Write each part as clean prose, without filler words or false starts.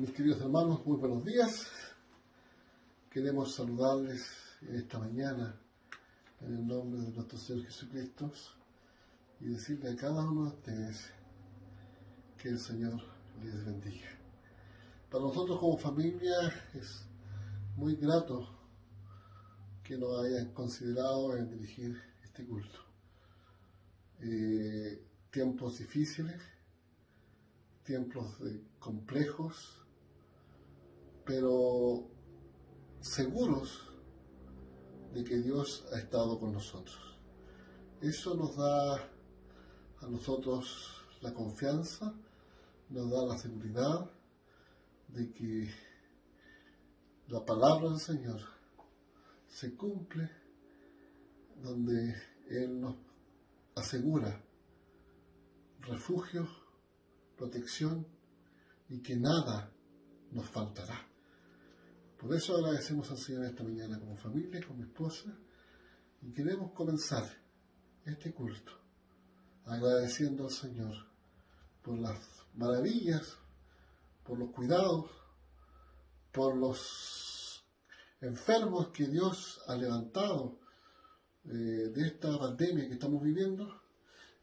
Mis queridos hermanos, muy buenos días. Queremos saludarles en esta mañana en el nombre de nuestro Señor Jesucristo y decirle a cada uno de ustedes que el Señor les bendiga. Para nosotros como familia es muy grato que nos hayan considerado en dirigir este culto. Tiempos difíciles, tiempos complejos, pero seguros de que Dios ha estado con nosotros. Eso nos da a nosotros la confianza, nos da la seguridad de que la palabra del Señor se cumple donde Él nos asegura refugio, protección y que nada nos faltará. Por eso agradecemos al Señor esta mañana como familia, con mi esposa, y queremos comenzar este culto agradeciendo al Señor por las maravillas, por los cuidados, por los enfermos que Dios ha levantado de esta pandemia que estamos viviendo,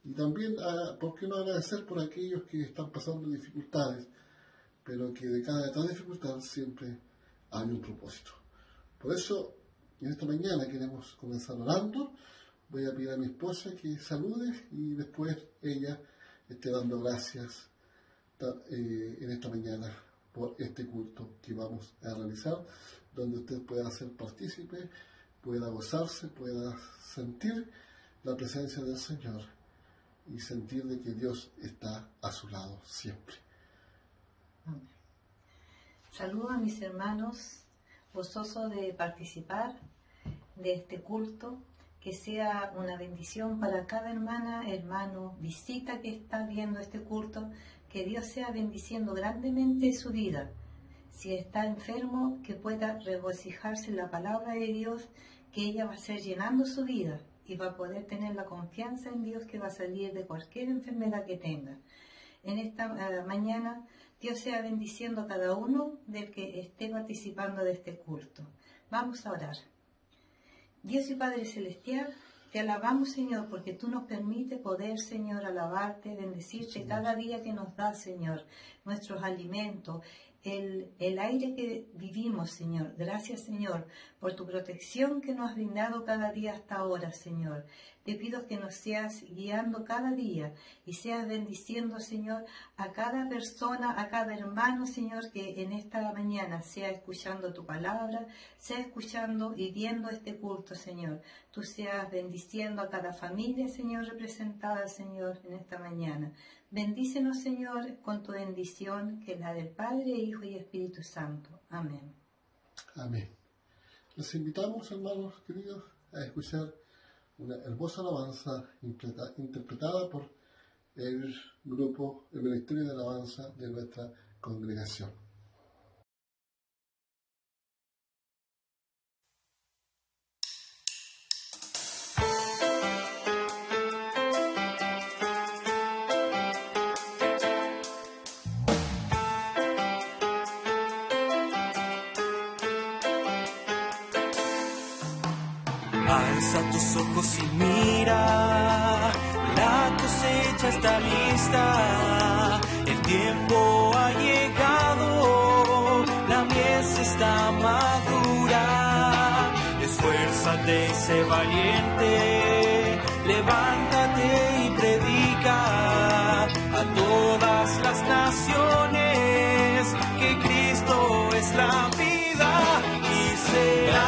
y también, ¿por qué no agradecer por aquellos que están pasando dificultades, pero que de cada dificultad siempre hay un propósito? Por eso, en esta mañana queremos comenzar orando. Voy a pedir a mi esposa que salude y después ella esté dando gracias en esta mañana por este culto que vamos a realizar, donde usted pueda ser partícipe, pueda gozarse, pueda sentir la presencia del Señor y sentir de que Dios está a su lado siempre. Saludos a mis hermanos, gozoso de participar de este culto, que sea una bendición para cada hermana, hermano, visita que está viendo este culto, que Dios sea bendiciendo grandemente su vida. Si está enfermo, que pueda regocijarse en la palabra de Dios, que ella va a ser llenando su vida y va a poder tener la confianza en Dios que va a salir de cualquier enfermedad que tenga. En esta mañana, Dios sea bendiciendo a cada uno del que esté participando de este culto. Vamos a orar. Dios y Padre Celestial, te alabamos, Señor, porque tú nos permites poder, Señor, alabarte, bendecirte cada día que nos das, Señor, nuestros alimentos, el aire que vivimos, Señor. Gracias, Señor, por tu protección que nos has brindado cada día hasta ahora, Señor. Te pido que nos seas guiando cada día y seas bendiciendo, Señor, a cada persona, a cada hermano, Señor, que en esta mañana sea escuchando tu palabra, sea escuchando y viendo este culto, Señor. Tú seas bendiciendo a cada familia, Señor, representada, Señor, en esta mañana. Bendícenos, Señor, con tu bendición, que es la del Padre, Hijo y Espíritu Santo. Amén. Amén. Les invitamos, hermanos queridos, a escuchar una hermosa alabanza interpretada por el grupo, el Ministerio de Alabanza de nuestra congregación. Alza tus ojos y mira, la cosecha está lista, el tiempo ha llegado, la mies está madura. Esfuérzate y sé valiente, levántate y predica a todas las naciones que Cristo es la vida y será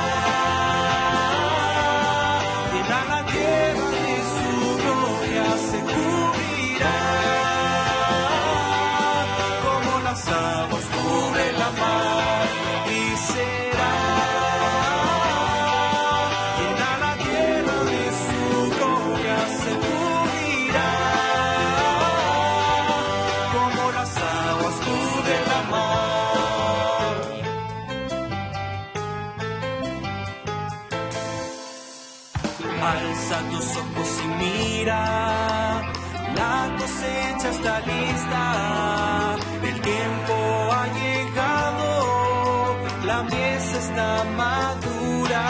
alza tus ojos y mira, la cosecha está lista, el tiempo ha llegado. está madura.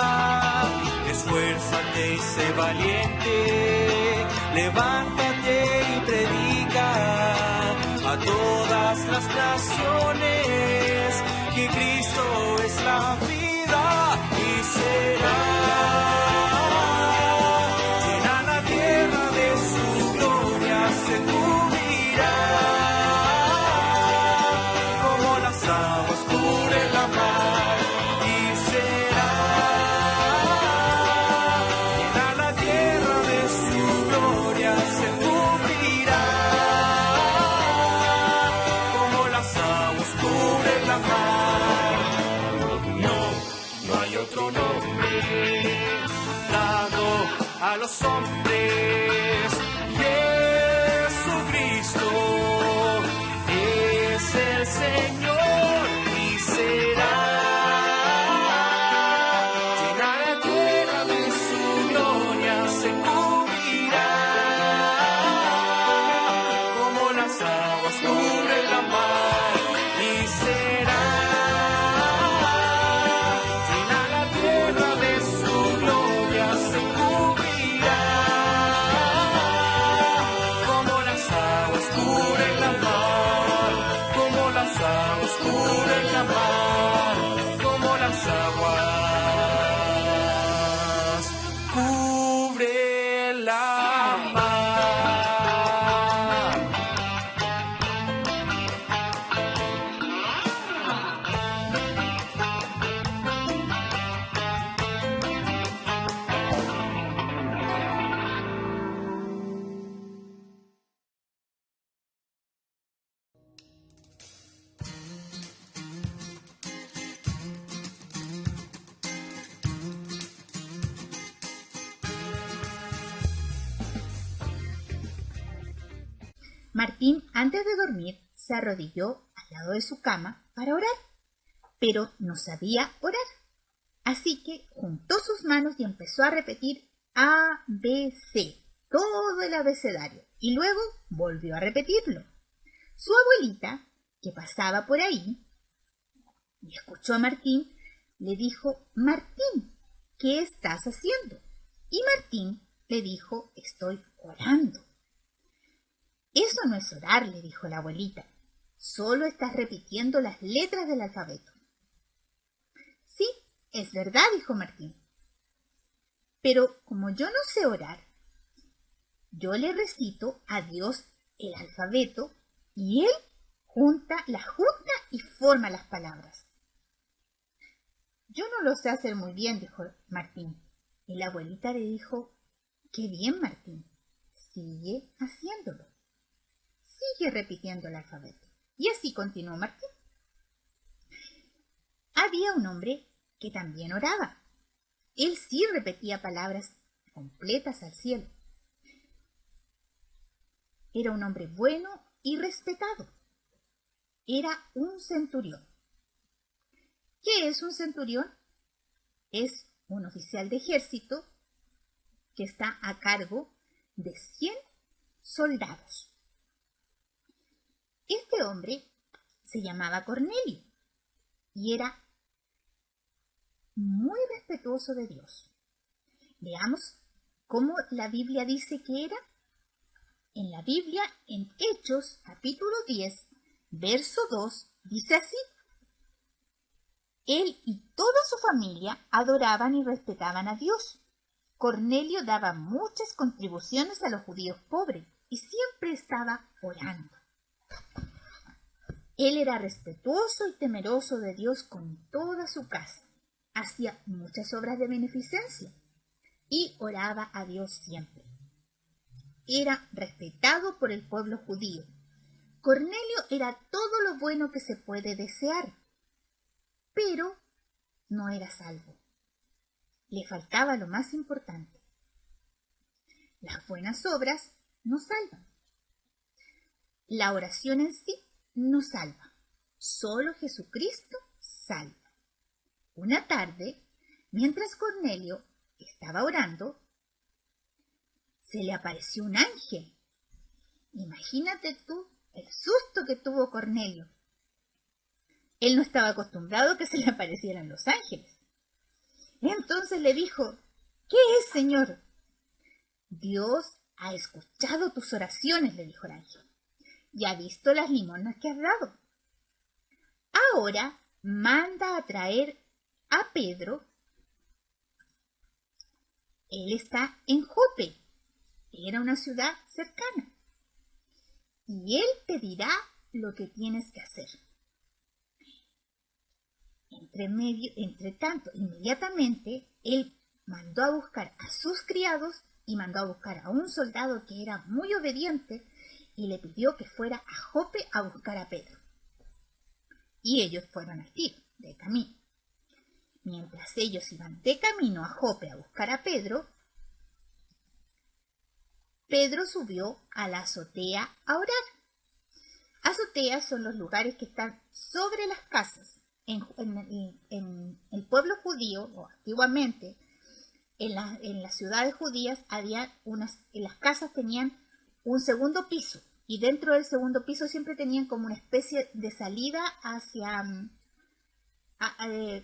Esfuérzate y sé valiente, levántate y predica a todas las naciones que Cristo es la vida y será. Llena la tierra de su gloria, se cubrirá como las aguas cubren la mar y será. Llena la tierra de su gloria, se cubrirá como las aguas cubren la mar. No hay otro nombre dado a los hombres. Jesucristo es el Señor y será. Llena la tierra de su gloria, se cubrirá como las aguas cubren la mar y será. Llena la tierra de su gloria, se cubrirá como las aguas cubren la mar, como las aguas cubren la mar, como las aguas cubren la mar. Martín, antes de dormir, se arrodilló al lado de su cama para orar, pero no sabía orar. Así que juntó sus manos y empezó a repetir A, B, C, todo el abecedario, y luego volvió a repetirlo. Su abuelita, que pasaba por ahí y escuchó a Martín, le dijo: Martín, ¿qué estás haciendo? Y Martín le dijo: estoy orando. Eso no es orar, le dijo la abuelita. Solo estás repitiendo las letras del alfabeto. Sí, es verdad, dijo Martín. Pero como yo no sé orar, yo le recito a Dios el alfabeto y Él junta y forma las palabras. Yo no lo sé hacer muy bien, dijo Martín. Y la abuelita le dijo: qué bien, Martín, sigue haciéndolo. Sigue repitiendo el alfabeto. Y así continuó Martín. Había un hombre que también oraba. Él sí repetía palabras completas al cielo. Era un hombre bueno y respetado. Era un centurión. ¿Qué es un centurión? Es un oficial de ejército que está a cargo de 100 soldados. Este hombre se llamaba Cornelio y era muy respetuoso de Dios. Veamos cómo la Biblia dice que era. En la Biblia, en Hechos, capítulo 10, verso 2, dice así: Él y toda su familia adoraban y respetaban a Dios. Cornelio daba muchas contribuciones a los judíos pobres y siempre estaba orando. Él era respetuoso y temeroso de Dios con toda su casa. Hacía muchas obras de beneficencia y oraba a Dios siempre. Era respetado por el pueblo judío. Cornelio era todo lo bueno que se puede desear, pero no era salvo. Le faltaba lo más importante. Las buenas obras no salvan. La oración en sí no salva. Solo Jesucristo salva. Una tarde, mientras Cornelio estaba orando, se le apareció un ángel. Imagínate tú el susto que tuvo Cornelio. Él no estaba acostumbrado a que se le aparecieran los ángeles. Entonces le dijo, ¿qué es, Señor? Dios ha escuchado tus oraciones, le dijo el ángel, y ha visto las limonas que has dado. Ahora manda a traer a Pedro. Él está en Jope, era una ciudad cercana, y él te dirá lo que tienes que hacer. Entre tanto, inmediatamente, él mandó a buscar a sus criados y mandó a buscar a un soldado que era muy obediente y le pidió que fuera a Jope a buscar a Pedro. Y ellos fueron al tiro, de camino. Mientras ellos iban de camino a Jope a buscar a Pedro, Pedro subió a la azotea a orar. Azoteas son los lugares que están sobre las casas. En el pueblo judío, o antiguamente, en las ciudades judías, las casas tenían un segundo piso, y dentro del segundo piso siempre tenían como una especie de salida hacia,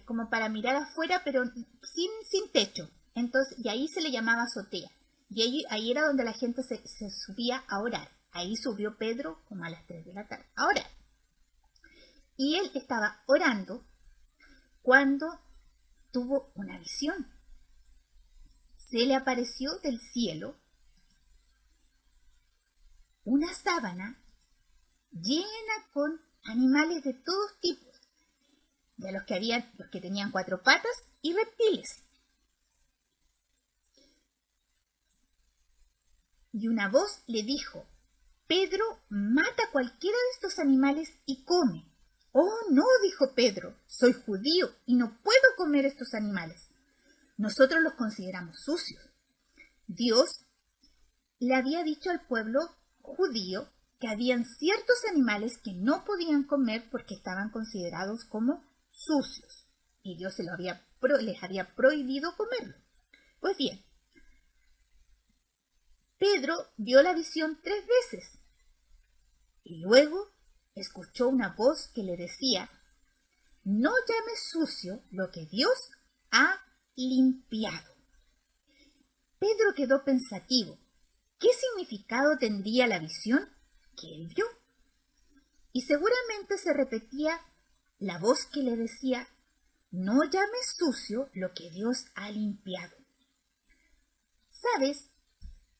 como para mirar afuera, pero sin techo. Entonces, y ahí se le llamaba azotea. Y ahí era donde la gente se subía a orar. Ahí subió Pedro como a las 3 de la tarde a orar. Y él estaba orando cuando tuvo una visión. Se le apareció del cielo una sábana llena con animales de todos tipos, de los que tenían 4 patas y reptiles. Y una voz le dijo, Pedro, mata cualquiera de estos animales y come. Oh, no, dijo Pedro, soy judío y no puedo comer estos animales. Nosotros los consideramos sucios. Dios le había dicho al pueblo judío que habían ciertos animales que no podían comer porque estaban considerados como sucios. Y Dios les había prohibido comerlo. Pues bien, Pedro vio la visión 3 veces y luego escuchó una voz que le decía, no llames sucio lo que Dios ha limpiado. Pedro quedó pensativo. ¿Qué significado tendría la visión que él vio? Y seguramente se repetía la voz que le decía, no llames sucio lo que Dios ha limpiado. ¿Sabes?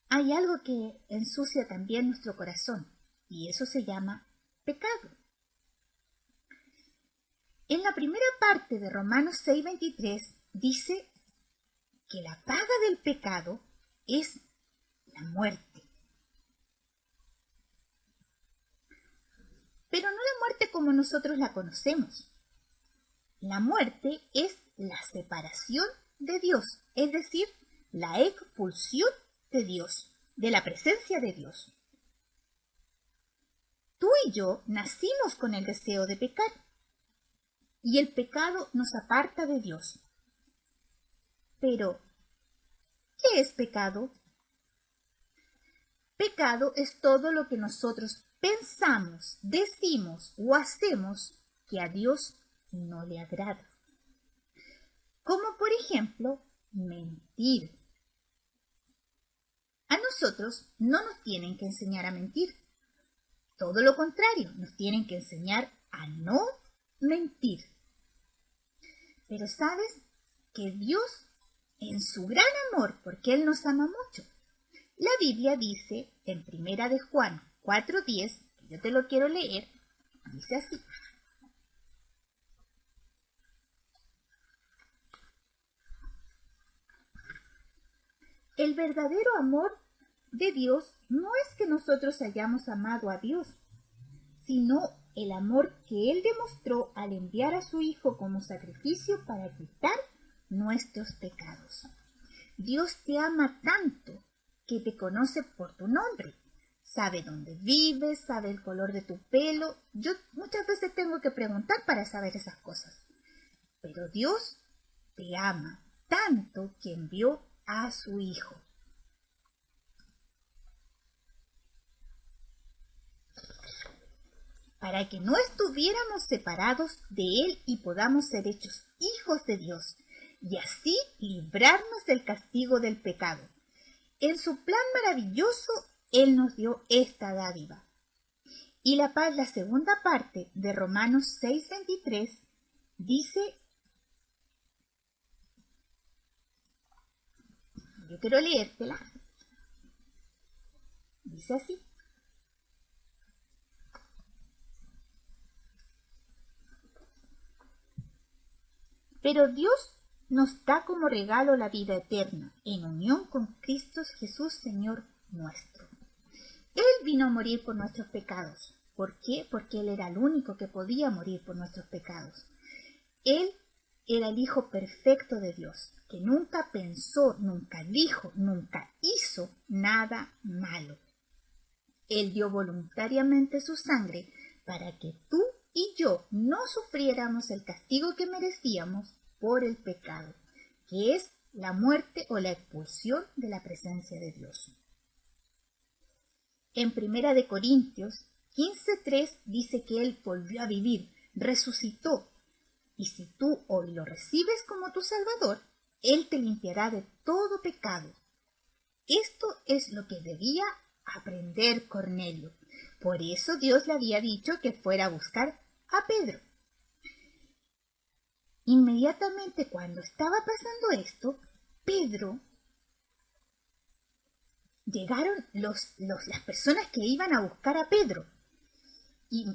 Hay algo que ensucia también nuestro corazón, y eso se llama pecado. En la primera parte de Romanos 6:23 dice que la paga del pecado es la muerte. Pero no la muerte como nosotros la conocemos. La muerte es la separación de Dios, es decir, la expulsión de Dios, de la presencia de Dios. Tú y yo nacimos con el deseo de pecar, y el pecado nos aparta de Dios. Pero, ¿qué es pecado? Pecado es todo lo que nosotros pensamos, decimos o hacemos que a Dios no le agrada. Como por ejemplo, mentir. A nosotros no nos tienen que enseñar a mentir. Todo lo contrario, nos tienen que enseñar a no mentir. Pero ¿sabes? Que Dios, en su gran amor, porque Él nos ama mucho, la Biblia dice en 1 de Juan 4:10, que yo te lo quiero leer, dice así. El verdadero amor de Dios no es que nosotros hayamos amado a Dios, sino el amor que Él demostró al enviar a su Hijo como sacrificio para quitar nuestros pecados. Dios te ama tanto que te conoce por tu nombre. Sabe dónde vives, sabe el color de tu pelo. Yo muchas veces tengo que preguntar para saber esas cosas. Pero Dios te ama tanto que envió a su Hijo. Para que no estuviéramos separados de Él y podamos ser hechos hijos de Dios. y así librarnos del castigo del pecado. En su plan maravilloso, Él nos dio esta dádiva. Y la paz, la segunda parte de Romanos 6:23, dice, yo quiero leértela, dice así. Pero Dios nos da como regalo la vida eterna, en unión con Cristo Jesús, Señor nuestro. Él vino a morir por nuestros pecados. ¿Por qué? Porque Él era el único que podía morir por nuestros pecados. Él era el Hijo perfecto de Dios, que nunca pensó, nunca dijo, nunca hizo nada malo. Él dio voluntariamente su sangre para que tú y yo no sufriéramos el castigo que merecíamos por el pecado, que es la muerte o la expulsión de la presencia de Dios. En 1 Corintios 15:3 dice que Él volvió a vivir, resucitó, y si tú hoy lo recibes como tu Salvador, Él te limpiará de todo pecado. Esto es lo que debía aprender Cornelio. Por eso Dios le había dicho que fuera a buscar a Pedro. Inmediatamente cuando estaba pasando esto, Pedro, llegaron las personas que iban a buscar a Pedro. Y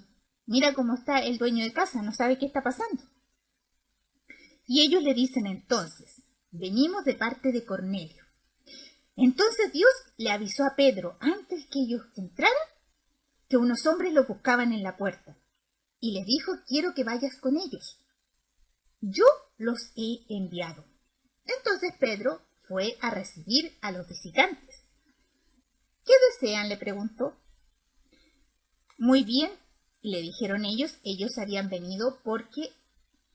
mira cómo está el dueño de casa, no sabe qué está pasando. Y ellos le dicen entonces, venimos de parte de Cornelio. Entonces Dios le avisó a Pedro, antes que ellos entraran, que unos hombres lo buscaban en la puerta. Y le dijo, quiero que vayas con ellos. Yo los he enviado. Entonces Pedro fue a recibir a los visitantes. ¿Qué desean?, le preguntó. Muy bien, le dijeron ellos habían venido porque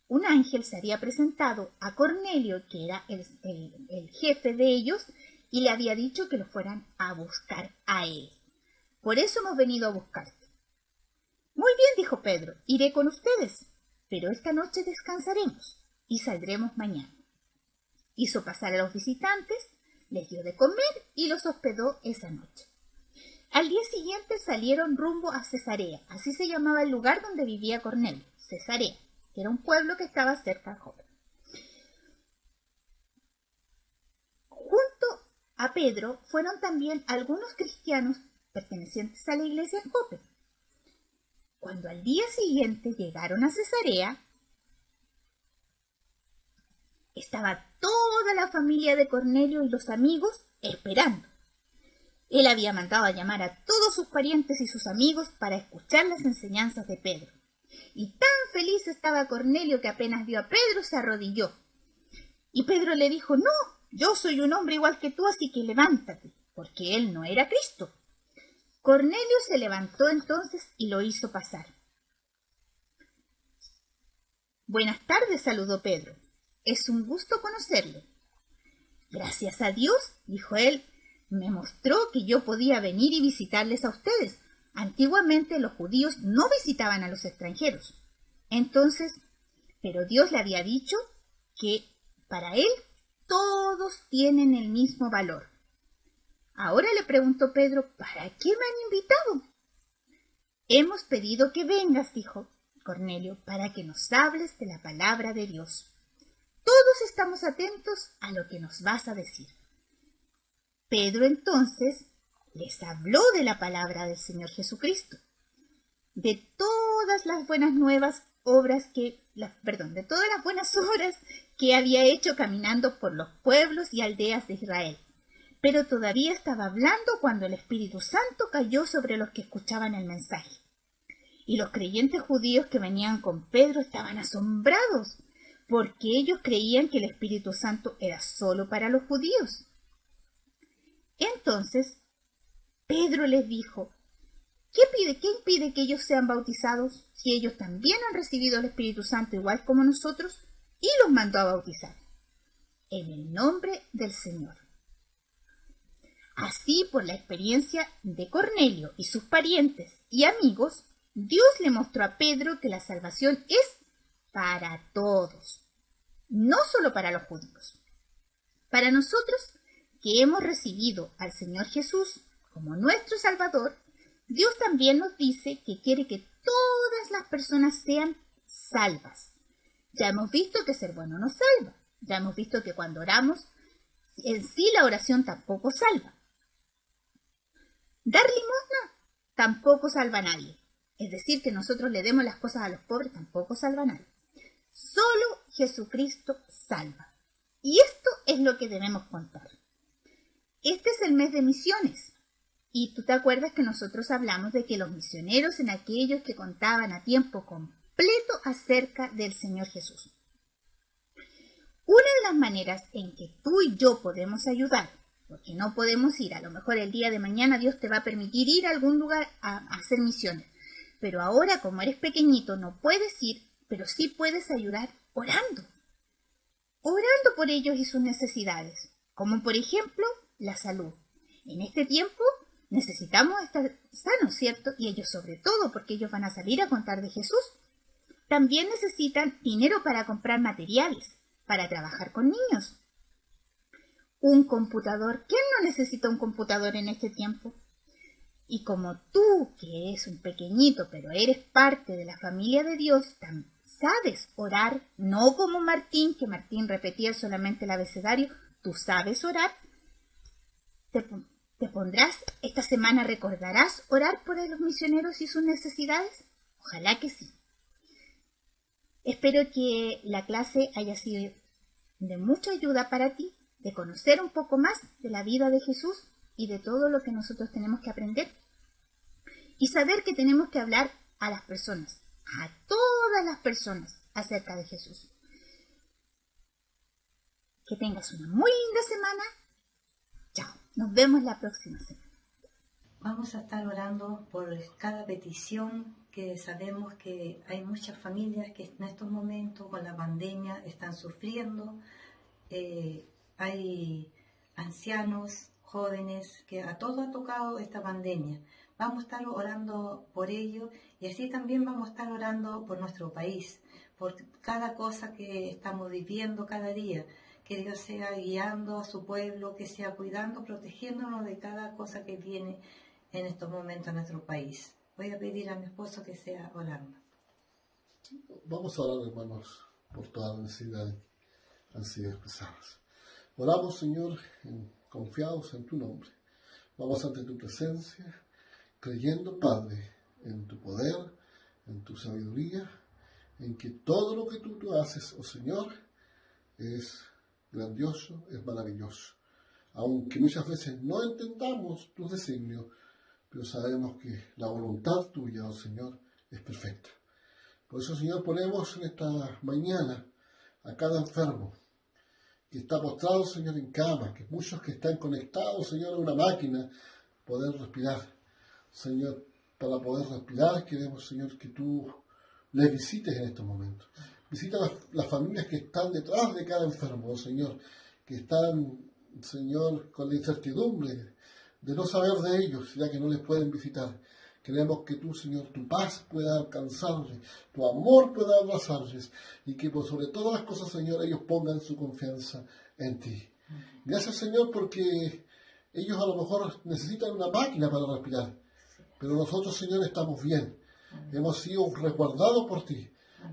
un ángel se había presentado a Cornelio, que era el jefe de ellos, y le había dicho que lo fueran a buscar a él. Por eso hemos venido a buscarte. Muy bien, dijo Pedro, iré con ustedes, pero esta noche descansaremos y saldremos mañana. Hizo pasar a los visitantes, les dio de comer y los hospedó esa noche. Al día siguiente salieron rumbo a Cesarea, así se llamaba el lugar donde vivía Cornelio, Cesarea, que era un pueblo que estaba cerca de Jope. Junto a Pedro fueron también algunos cristianos pertenecientes a la iglesia en Jope. Cuando al día siguiente llegaron a Cesarea, estaba toda la familia de Cornelio y los amigos esperando. Él había mandado a llamar a todos sus parientes y sus amigos para escuchar las enseñanzas de Pedro. Y tan feliz estaba Cornelio que apenas vio a Pedro se arrodilló. Y Pedro le dijo, no, yo soy un hombre igual que tú, así que levántate, porque él no era Cristo. Cornelio se levantó entonces y lo hizo pasar. Buenas tardes, saludó Pedro. Es un gusto conocerlo. Gracias a Dios, dijo él, me mostró que yo podía venir y visitarles a ustedes. Antiguamente los judíos no visitaban a los extranjeros. Entonces, pero Dios le había dicho que para él todos tienen el mismo valor. Ahora le preguntó Pedro, ¿para qué me han invitado? Hemos pedido que vengas, dijo Cornelio, para que nos hables de la palabra de Dios. Todos estamos atentos a lo que nos vas a decir. Pedro entonces les habló de la palabra del Señor Jesucristo, de todas las buenas obras que había hecho caminando por los pueblos y aldeas de Israel. Pero todavía estaba hablando cuando el Espíritu Santo cayó sobre los que escuchaban el mensaje. Y los creyentes judíos que venían con Pedro estaban asombrados, porque ellos creían que el Espíritu Santo era solo para los judíos. Entonces, Pedro les dijo, ¿qué impide que ellos sean bautizados si ellos también han recibido el Espíritu Santo igual como nosotros? Y los mandó a bautizar en el nombre del Señor. Así, por la experiencia de Cornelio y sus parientes y amigos, Dios le mostró a Pedro que la salvación es para todos. no solo para los judíos. Para nosotros, que hemos recibido al Señor Jesús como nuestro Salvador, Dios también nos dice que quiere que todas las personas sean salvas. Ya hemos visto que ser bueno no salva. Ya hemos visto que cuando oramos, en sí la oración tampoco salva. Dar limosna tampoco salva a nadie. Es decir, que nosotros le demos las cosas a los pobres tampoco salva a nadie. Solo Jesucristo salva. Y esto es lo que debemos contar. Este es el mes de misiones. Y tú te acuerdas que nosotros hablamos de que los misioneros eran aquellos que contaban a tiempo completo acerca del Señor Jesús. Una de las maneras en que tú y yo podemos ayudar, porque no podemos ir, a lo mejor el día de mañana Dios te va a permitir ir a algún lugar a hacer misiones, pero ahora como eres pequeñito no puedes ir, pero sí puedes ayudar orando por ellos y sus necesidades, como por ejemplo la salud. En este tiempo necesitamos estar sanos, ¿cierto? Y ellos sobre todo, porque ellos van a salir a contar de Jesús. También necesitan dinero para comprar materiales, para trabajar con niños. Un computador. ¿Quién no necesita un computador en este tiempo? Y como tú, que eres un pequeñito, pero eres parte de la familia de Dios, sabes orar, no como Martín, que Martín repetía solamente el abecedario, tú sabes orar. ¿Te pondrás esta semana, recordarás orar por los misioneros y sus necesidades? Ojalá que sí. Espero que la clase haya sido de mucha ayuda para ti, de conocer un poco más de la vida de Jesús y de todo lo que nosotros tenemos que aprender. Y saber que tenemos que hablar a las personas, a todas las personas, acerca de Jesús. Que tengas una muy linda semana. Chao. Nos vemos la próxima semana. Vamos a estar orando por cada petición, que sabemos que hay muchas familias que en estos momentos con la pandemia están sufriendo. Hay ancianos, jóvenes, que a todos ha tocado esta pandemia. Vamos a estar orando por ellos y así también vamos a estar orando por nuestro país, por cada cosa que estamos viviendo cada día. Que Dios sea guiando a su pueblo, que sea cuidando, protegiéndonos de cada cosa que viene en estos momentos en nuestro país. Voy a pedir a mi esposo que sea orando. Vamos a orar, hermanos, por todas las necesidades que han sido expresadas. Oramos, Señor, confiados en tu nombre. Vamos ante tu presencia, creyendo, Padre, en tu poder, en tu sabiduría, en que todo lo que tú haces, oh Señor, es grandioso, es maravilloso. Aunque muchas veces no entendamos tus designios, pero sabemos que la voluntad tuya, oh Señor, es perfecta. Por eso, Señor, ponemos en esta mañana a cada enfermo que está postrado, Señor, en cama, que muchos que están conectados, Señor, a una máquina, poder respirar. Señor, para poder respirar queremos, Señor, que tú les visites en estos momentos. Visita las familias que están detrás de cada enfermo, oh Señor, que están, Señor, con la incertidumbre de no saber de ellos, ya que no les pueden visitar. Queremos que tú, Señor, tu paz pueda alcanzarles, tu amor pueda abrazarles, y que por sobre todas las cosas, Señor, ellos pongan su confianza en ti. Gracias, Señor, porque ellos a lo mejor necesitan una máquina para respirar, pero nosotros, Señor, estamos bien. Hemos sido resguardados por ti.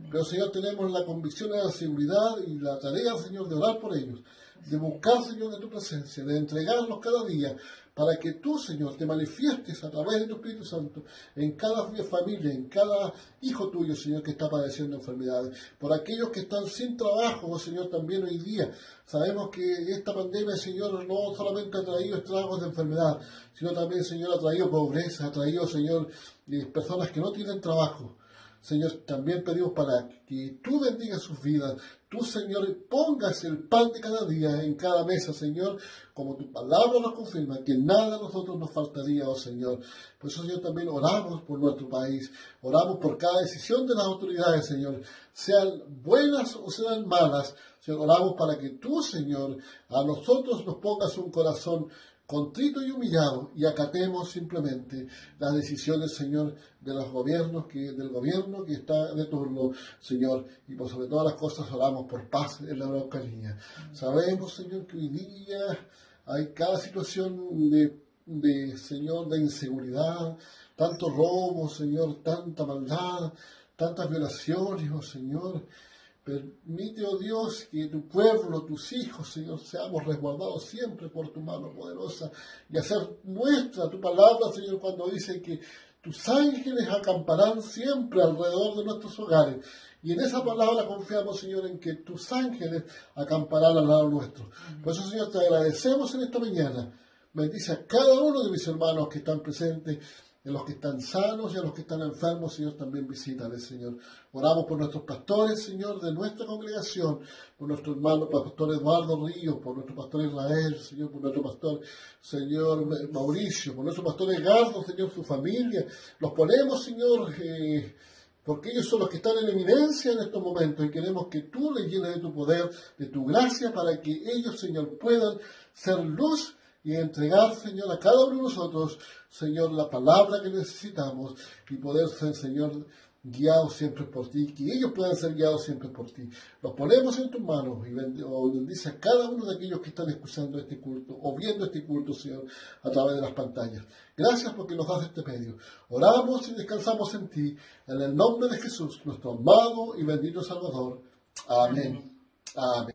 Pero, Señor, tenemos la convicción de la seguridad y la tarea, Señor, de orar por ellos, de buscar, Señor, de tu presencia, de entregarlos cada día, para que tú, Señor, te manifiestes a través de tu Espíritu Santo en cada familia, en cada hijo tuyo, Señor, que está padeciendo enfermedades. Por aquellos que están sin trabajo, oh, Señor, también hoy día. Sabemos que esta pandemia, Señor, no solamente ha traído estragos de enfermedad, sino también, Señor, ha traído pobreza, ha traído, Señor, personas que no tienen trabajo. Señor, también pedimos para que tú bendigas sus vidas. Tú, Señor, pongas el pan de cada día en cada mesa, Señor, como tu palabra nos confirma, que nada a nosotros nos faltaría, oh Señor. Por eso, Señor, también oramos por nuestro país. Oramos por cada decisión de las autoridades, Señor, sean buenas o sean malas. Señor, oramos para que tú, Señor, a nosotros nos pongas un corazón contritos y humillados, y acatemos simplemente las decisiones, Señor, de los gobiernos, del gobierno que está de turno, Señor, y por sobre todas las cosas oramos por paz en la Araucanía. Sabemos, Señor, que hoy día hay cada situación Señor, de inseguridad, tanto robo, Señor, tanta maldad, tantas violaciones, oh Señor. Permite, oh Dios, que tu pueblo, tus hijos, Señor, seamos resguardados siempre por tu mano poderosa y hacer nuestra tu palabra, Señor, cuando dice que tus ángeles acamparán siempre alrededor de nuestros hogares. Y en esa palabra confiamos, Señor, en que tus ángeles acamparán al lado nuestro. Por eso, Señor, te agradecemos en esta mañana. Bendice a cada uno de mis hermanos que están presentes, a los que están sanos y a los que están enfermos, Señor, también visítales, Señor. Oramos por nuestros pastores, Señor, de nuestra congregación, por nuestro hermano pastor Eduardo Ríos, por nuestro pastor Israel, Señor, por nuestro pastor, Señor, Mauricio, por nuestro pastor Edgardo, Señor, su familia. Los ponemos, Señor, porque ellos son los que están en eminencia en estos momentos y queremos que tú les llenes de tu poder, de tu gracia, para que ellos, Señor, puedan ser luz y entregar, Señor, a cada uno de nosotros, Señor, la palabra que necesitamos y poder ser, Señor, guiados siempre por ti, que ellos puedan ser guiados siempre por ti. Los ponemos en tus manos y bendice a cada uno de aquellos que están escuchando este culto o viendo este culto, Señor, a través de las pantallas. Gracias porque nos das este medio. Oramos y descansamos en ti, en el nombre de Jesús, nuestro amado y bendito Salvador. Amén. Amén.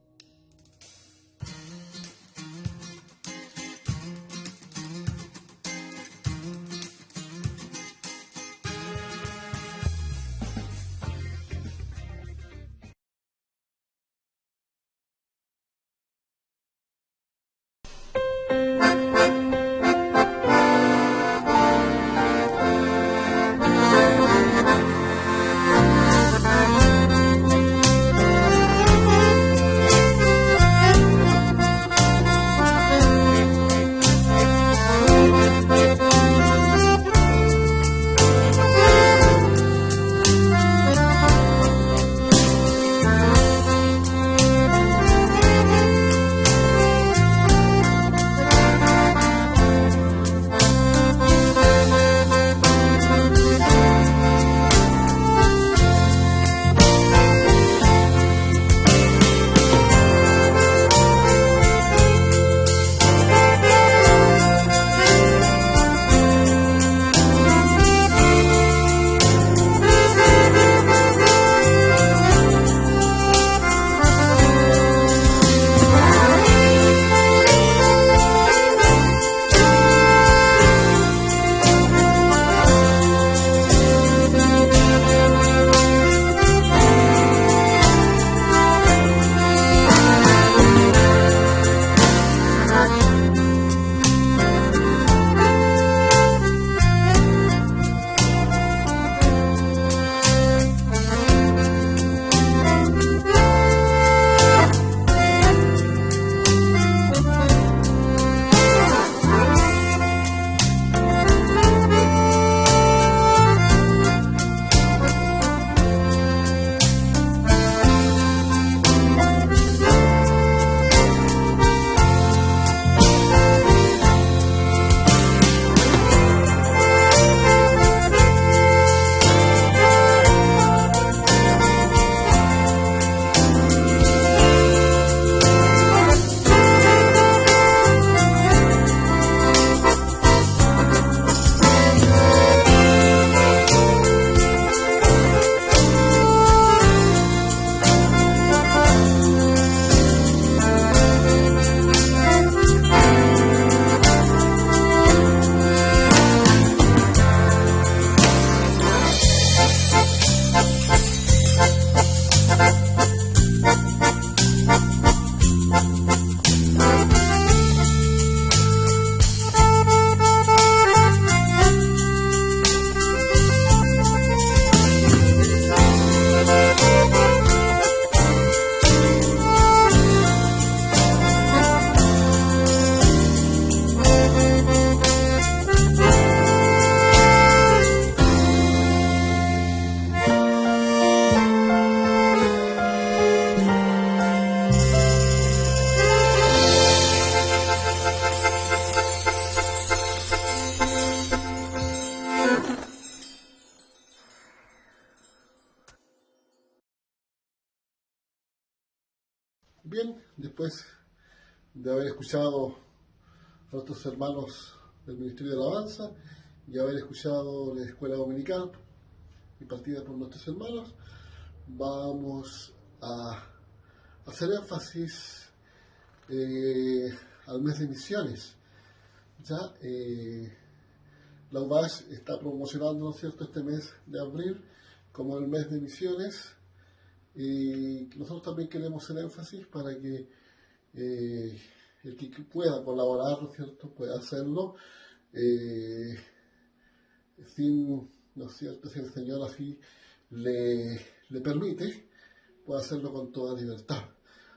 Bien, después de haber escuchado a nuestros hermanos del Ministerio de Alabanza y haber escuchado la escuela dominical impartida por nuestros hermanos, vamos a hacer énfasis al mes de misiones. Ya la UBAS está promocionando, ¿no es cierto?, este mes de abril como el mes de misiones, y nosotros también queremos hacer énfasis para que el que pueda colaborar, ¿no es cierto?, pueda hacerlo sin, ¿no es cierto?, si el Señor así le permite, puede hacerlo con toda libertad.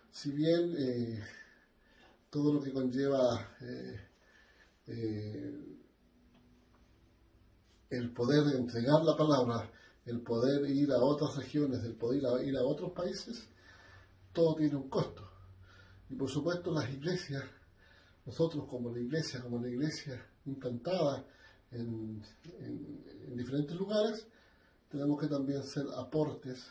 Si bien todo lo que conlleva el poder entregar la palabra, el poder ir a otras regiones, el poder ir a otros países, todo tiene un costo. Y por supuesto las iglesias, nosotros como la iglesia implantada en diferentes lugares, tenemos que también hacer aportes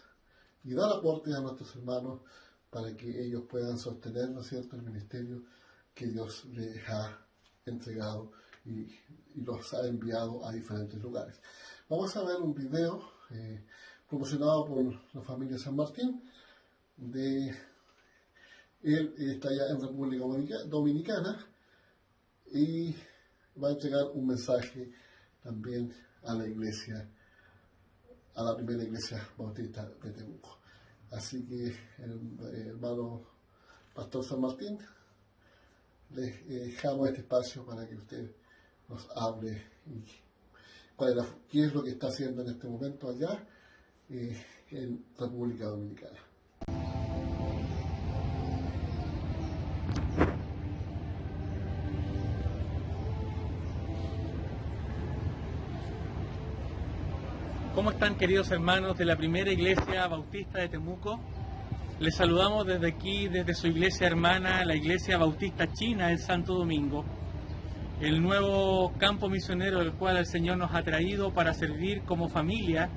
y dar aportes a nuestros hermanos para que ellos puedan sostener, ¿no es cierto?, el ministerio que Dios les ha entregado y los ha enviado a diferentes lugares. Vamos a ver un video promocionado por la familia San Martín. Él está allá en República Dominicana y va a entregar un mensaje también a la iglesia, a la primera iglesia bautista de Temuco. Así que el hermano Pastor San Martín, les dejamos este espacio para que usted nos hable y qué es lo que está haciendo en este momento allá en República Dominicana. ¿Cómo están, queridos hermanos de la primera iglesia bautista de Temuco? Les saludamos desde aquí, desde su iglesia hermana, la iglesia bautista china en Santo Domingo, el nuevo campo misionero del cual el Señor nos ha traído para servir como familia,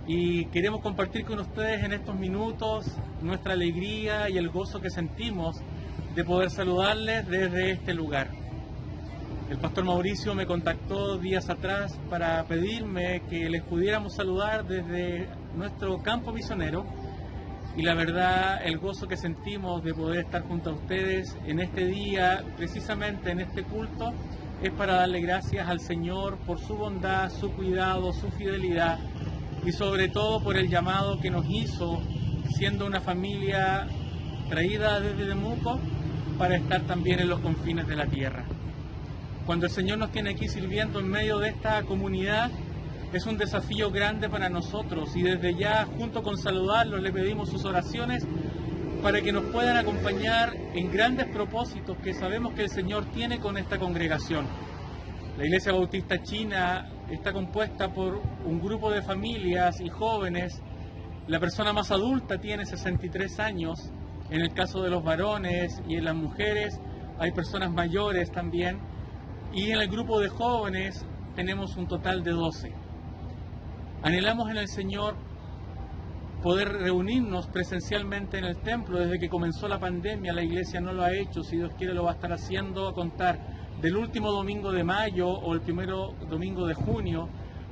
y queremos compartir con ustedes en estos minutos nuestra alegría y el gozo que sentimos de poder saludarles desde este lugar. El pastor Mauricio me contactó días atrás para pedirme que les pudiéramos saludar desde nuestro campo misionero, y la verdad, el gozo que sentimos de poder estar junto a ustedes en este día, precisamente en este culto, es para darle gracias al Señor por su bondad, su cuidado, su fidelidad, y sobre todo por el llamado que nos hizo, siendo una familia traída desde Temuco, para estar también en los confines de la tierra. Cuando el Señor nos tiene aquí sirviendo en medio de esta comunidad, es un desafío grande para nosotros, y desde ya, junto con saludarlos, le pedimos sus oraciones para que nos puedan acompañar en grandes propósitos que sabemos que el Señor tiene con esta congregación. La Iglesia Bautista China está compuesta por un grupo de familias y jóvenes. La persona más adulta tiene 63 años, en el caso de los varones, y en las mujeres hay personas mayores también, y en el grupo de jóvenes tenemos un total de 12. Anhelamos en el Señor poder reunirnos presencialmente en el templo. Desde que comenzó la pandemia la iglesia no lo ha hecho, si Dios quiere lo va a estar haciendo a contar del último domingo de mayo o el primero domingo de junio,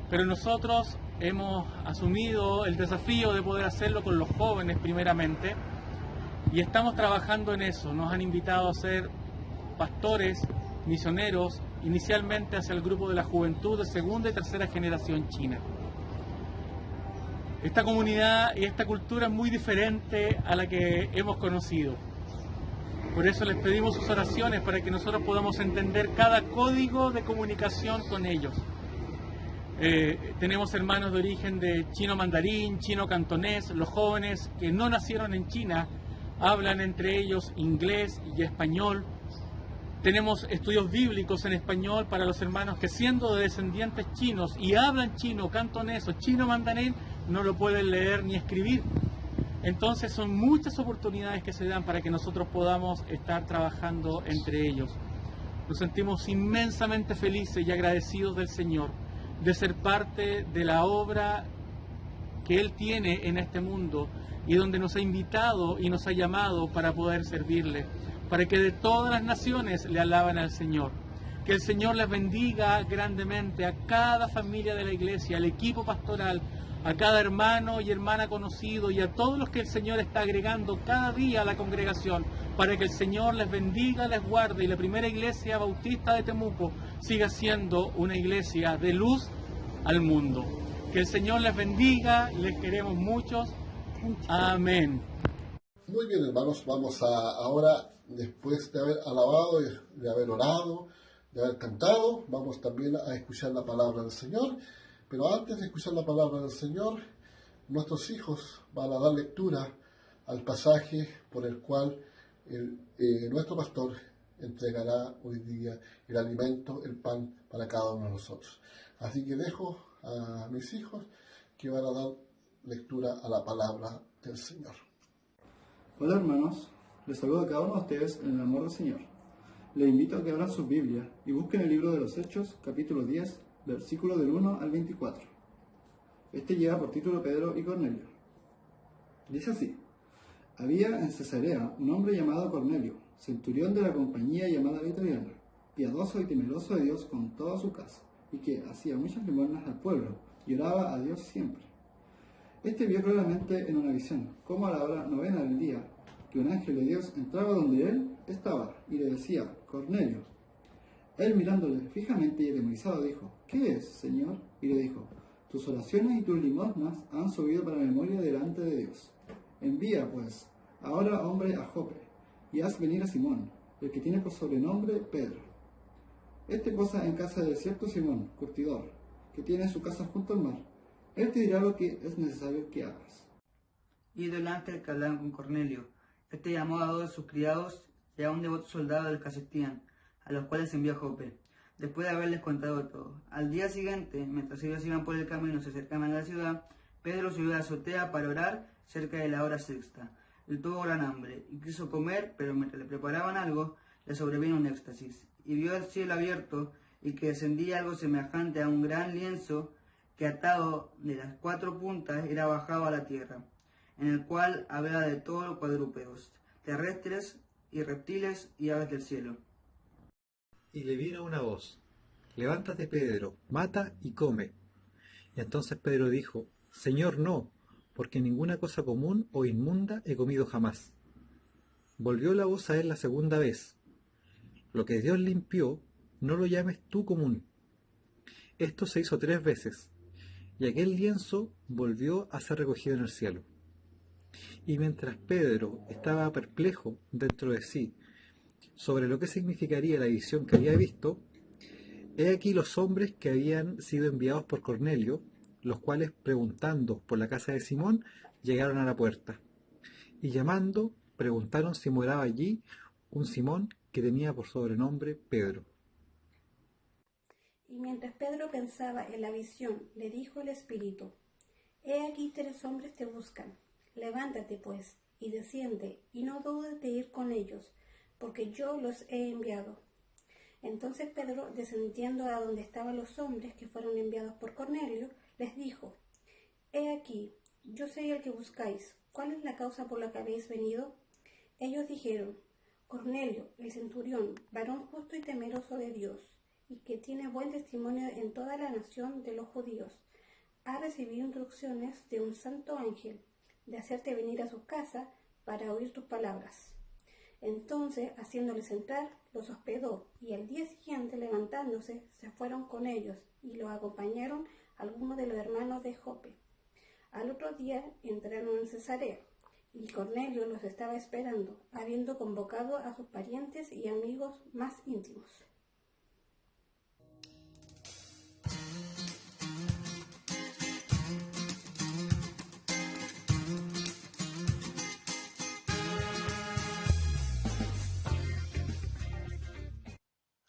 pero nosotros hemos asumido el desafío de poder hacerlo con los jóvenes primeramente, y estamos trabajando en eso. Nos han invitado a ser pastores, misioneros, inicialmente hacia el grupo de la juventud de segunda y tercera generación china. Esta comunidad y esta cultura es muy diferente a la que hemos conocido. Por eso les pedimos sus oraciones para que nosotros podamos entender cada código de comunicación con ellos. Tenemos hermanos de origen de chino mandarín, chino cantonés. Los jóvenes que no nacieron en China hablan entre ellos inglés y español. Tenemos estudios bíblicos en español para los hermanos que, siendo de descendientes chinos y hablan chino cantonés o chino mandarín, no lo pueden leer ni escribir. Entonces son muchas oportunidades que se dan para que nosotros podamos estar trabajando entre ellos. Nos sentimos inmensamente felices y agradecidos del Señor de ser parte de la obra que Él tiene en este mundo y donde nos ha invitado y nos ha llamado para poder servirle, para que de todas las naciones le alaben al Señor. Que el Señor les bendiga grandemente a cada familia de la iglesia, al equipo pastoral, a cada hermano y hermana conocido y a todos los que el Señor está agregando cada día a la congregación, para que el Señor les bendiga, les guarde y la primera iglesia bautista de Temuco siga siendo una iglesia de luz al mundo. Que el Señor les bendiga, les queremos muchos. Amén. Muy bien, hermanos, vamos ahora, después de haber alabado, de haber orado, de haber cantado, vamos también a escuchar la palabra del Señor. Pero antes de escuchar la palabra del Señor, nuestros hijos van a dar lectura al pasaje por el cual nuestro pastor entregará hoy día el alimento, el pan para cada uno de nosotros. Así que dejo a mis hijos que van a dar lectura a la palabra del Señor. Hola hermanos, les saludo a cada uno de ustedes en el amor del Señor. Les invito a que abran sus Biblias y busquen el libro de los Hechos, capítulo 10, versículo del 1 al 24. Este lleva por título Pedro y Cornelio. Dice así: había en Cesarea un hombre llamado Cornelio, centurión de la compañía llamada Italiana, piadoso y temeroso de Dios con toda su casa, y que hacía muchas limosnas al pueblo y oraba a Dios siempre. Este vio claramente en una visión, como a la hora 9 del día, que un ángel de Dios entraba donde él estaba y le decía: Cornelio. Él, mirándole fijamente y atemorizado, dijo: ¿Qué es, Señor? Y le dijo: tus oraciones y tus limosnas han subido para memoria delante de Dios. Envía, pues, ahora hombre a Jope, y haz venir a Simón, el que tiene por sobrenombre Pedro. Este posa en casa de cierto Simón, curtidor, que tiene su casa junto al mar. Él te dirá lo que es necesario que hagas. Y delante del que hablaban con Cornelio, este llamó a 2 de sus criados y a un devoto soldado del Casestián, a los cuales envió a Jope, después de haberles contado todo. Al día siguiente, mientras ellos iban por el camino y se acercaban a la ciudad, Pedro subió a la azotea para orar cerca de la hora sexta. Él tuvo gran hambre y quiso comer, pero mientras le preparaban algo, le sobrevino un éxtasis, y vio el cielo abierto y que descendía algo semejante a un gran lienzo que, atado de las 4 puntas, era bajado a la tierra, en el cual había de todos los cuadrúpedos, terrestres y reptiles y aves del cielo. Y le vino una voz: levántate, Pedro, mata y come. Y entonces Pedro dijo: Señor, no, porque ninguna cosa común o inmunda he comido jamás. Volvió la voz a él la segunda vez: lo que Dios limpió, no lo llames tú común. Esto se hizo 3 veces, y aquel lienzo volvió a ser recogido en el cielo. Y mientras Pedro estaba perplejo dentro de sí sobre lo que significaría la visión que había visto, he aquí los hombres que habían sido enviados por Cornelio, los cuales, preguntando por la casa de Simón, llegaron a la puerta, y llamando, preguntaron si moraba allí un Simón que tenía por sobrenombre Pedro. Y mientras Pedro pensaba en la visión, le dijo el Espíritu: He aquí 3 hombres te buscan. Levántate, pues, y desciende, y no dudes de ir con ellos, porque yo los he enviado. Entonces Pedro, descendiendo a donde estaban los hombres que fueron enviados por Cornelio, les dijo: He aquí, yo soy el que buscáis. ¿Cuál es la causa por la que habéis venido? Ellos dijeron: Cornelio, el centurión, varón justo y temeroso de Dios, y que tiene buen testimonio en toda la nación de los judíos, ha recibido instrucciones de un santo ángel de hacerte venir a su casa para oír tus palabras. Entonces, haciéndoles entrar, los hospedó, y al día siguiente, levantándose, se fueron con ellos, y los acompañaron algunos de los hermanos de Jope. Al otro día entraron en Cesarea, y Cornelio los estaba esperando, habiendo convocado a sus parientes y amigos más íntimos.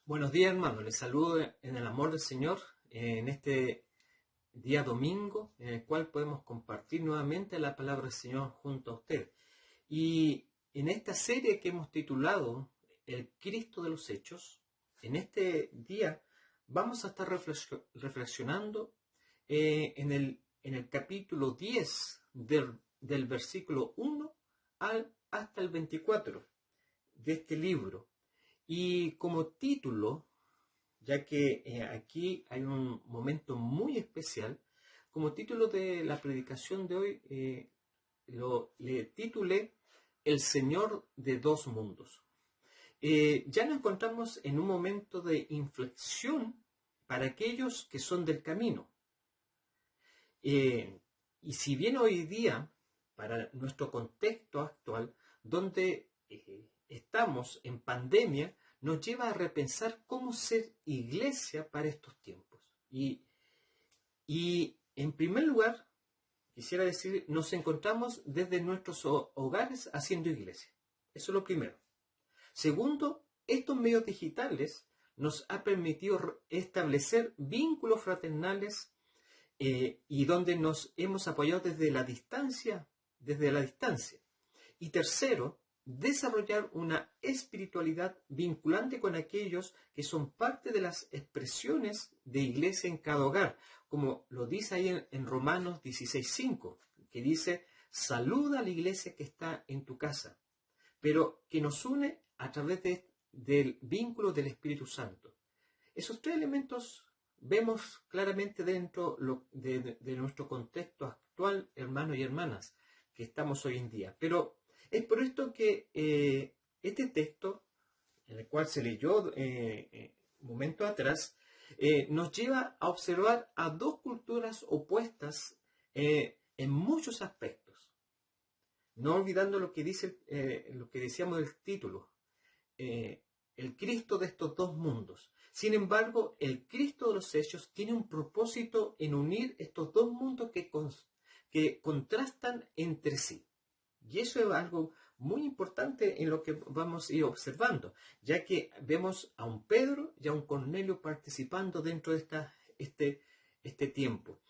Buenos días, hermanos. Les saludo en el amor del Señor en este día domingo, en el cual podemos compartir nuevamente la palabra del Señor junto a usted. Y en esta serie que hemos titulado El Cristo de los Hechos, en este día vamos a estar reflexionando en en el capítulo 10 del versículo 1 hasta el 24 de este libro. Y como título, ya que aquí hay un momento muy especial, como título de la predicación de hoy, le titulé El Señor de dos mundos. Ya nos encontramos en un momento de inflexión para aquellos que son del camino. Y si bien hoy día, para nuestro contexto actual, donde estamos en pandemia, nos lleva a repensar cómo ser iglesia para estos tiempos. Y en primer lugar, quisiera decir, nos encontramos desde nuestros hogares haciendo iglesia. Eso es lo primero. Segundo, estos medios digitales nos han permitido establecer vínculos fraternales y donde nos hemos apoyado desde la distancia. Y tercero, desarrollar una espiritualidad vinculante con aquellos que son parte de las expresiones de iglesia en cada hogar, como lo dice ahí en Romanos 16:5, que dice, saluda a la iglesia que está en tu casa, pero que nos une a través del vínculo del Espíritu Santo. Esos tres elementos vemos claramente dentro de nuestro contexto actual, hermanos y hermanas, que estamos hoy en día. Pero es por esto que este texto, en el cual se leyó un momento atrás, nos lleva a observar a dos culturas opuestas en muchos aspectos. No olvidando lo que decíamos del título, el Cristo de estos dos mundos. Sin embargo, el Cristo de los Hechos tiene un propósito en unir estos dos mundos que contrastan entre sí. Y eso es algo muy importante en lo que vamos a ir observando, ya que vemos a un Pedro y a un Cornelio participando dentro de este tiempo.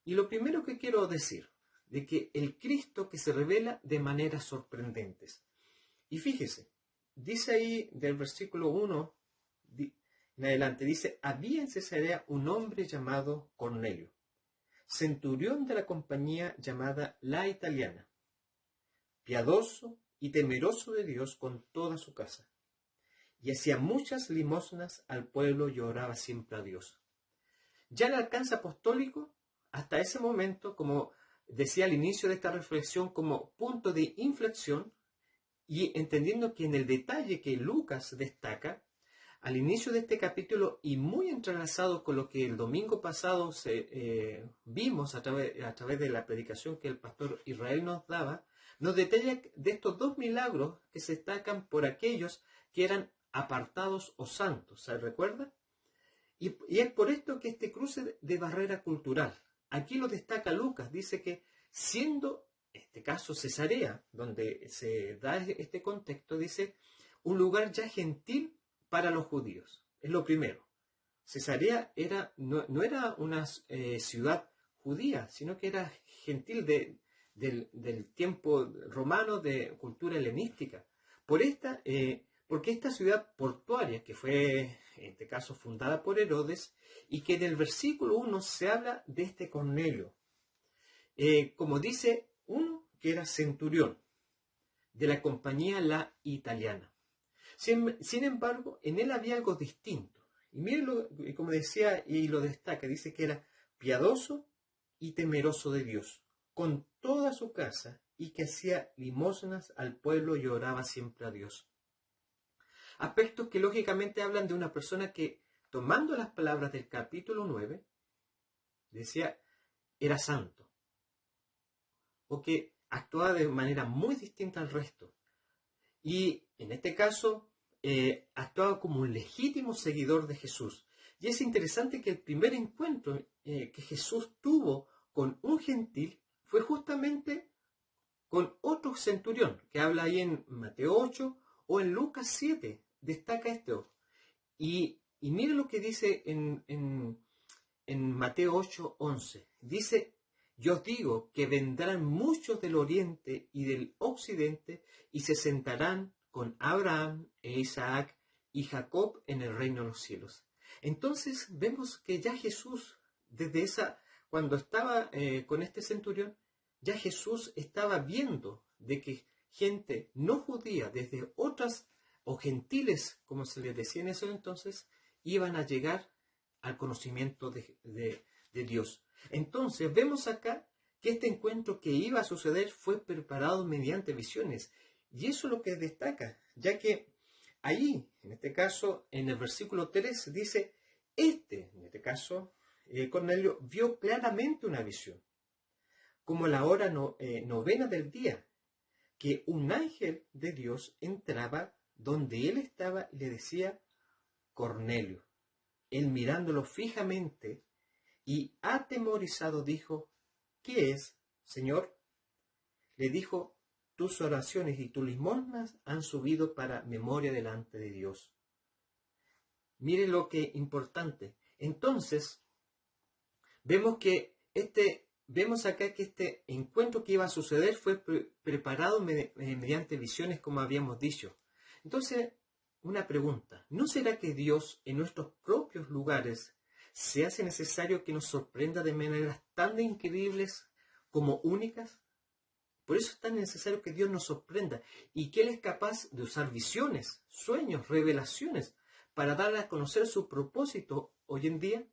Y lo primero que quiero decir, de que el Cristo que se revela de maneras sorprendentes. Y fíjese, dice ahí del versículo 1 en adelante, dice, había en Cesarea un hombre llamado Cornelio, centurión de la compañía llamada La Italiana, piadoso y temeroso de Dios con toda su casa, y hacía muchas limosnas al pueblo y oraba siempre a Dios. Ya el alcance apostólico, hasta ese momento, como decía al inicio de esta reflexión, como punto de inflexión, y entendiendo que en el detalle que Lucas destaca, al inicio de este capítulo y muy entrelazado con lo que el domingo pasado vimos a través de la predicación que el pastor Israel nos daba, nos detalla de estos dos milagros que se destacan por aquellos que eran apartados o santos, ¿se recuerda? Y es por esto que este cruce de barrera cultural, aquí lo destaca Lucas, dice que siendo, en este caso Cesarea, donde se da este contexto, dice, un lugar ya gentil para los judíos, es lo primero. Cesarea no era una ciudad judía, sino que era gentil del tiempo romano, de cultura helenística. Porque esta ciudad portuaria, que fue en este caso fundada por Herodes, y que en el versículo 1 se habla de este Cornelio, como dice, uno que era centurión de la compañía La Italiana. Sin embargo, en él había algo distinto. Y mírenlo, como decía y lo destaca, dice que era piadoso y temeroso de Dios, con toda su casa, y que hacía limosnas al pueblo y oraba siempre a Dios. Aspectos que lógicamente hablan de una persona que, tomando las palabras del capítulo 9, decía, era santo, o que actuaba de manera muy distinta al resto. Y en este caso, actuaba como un legítimo seguidor de Jesús. Y es interesante que el primer encuentro que Jesús tuvo con un gentil fue justamente con otro centurión, que habla ahí en Mateo 8 o en Lucas 7, destaca esto. Y mire lo que dice en Mateo 8, 11. Dice, yo os digo que vendrán muchos del oriente y del occidente y se sentarán con Abraham e Isaac y Jacob en el reino de los cielos. Entonces vemos que ya Jesús, desde esa cuando estaba con este centurión, ya Jesús estaba viendo de que gente no judía, desde otras o gentiles, como se les decía en ese entonces, iban a llegar al conocimiento de Dios. Entonces vemos acá que este encuentro que iba a suceder fue preparado mediante visiones. Y eso es lo que destaca, ya que ahí, en este caso, en el versículo 3 dice, en este caso, Cornelio vio claramente una visión, como la hora novena del día, que un ángel de Dios entraba donde él estaba y le decía, Cornelio. Él mirándolo fijamente y atemorizado dijo, ¿qué es, Señor? Le dijo, tus oraciones y tus limosnas han subido para memoria delante de Dios. Mire lo que importante. Entonces, vemos acá que este encuentro que iba a suceder fue preparado mediante visiones, como habíamos dicho. Entonces, una pregunta. ¿No será que Dios en nuestros propios lugares se hace necesario que nos sorprenda de maneras tan increíbles como únicas? Por eso es tan necesario que Dios nos sorprenda y que Él es capaz de usar visiones, sueños, revelaciones para dar a conocer su propósito hoy en día.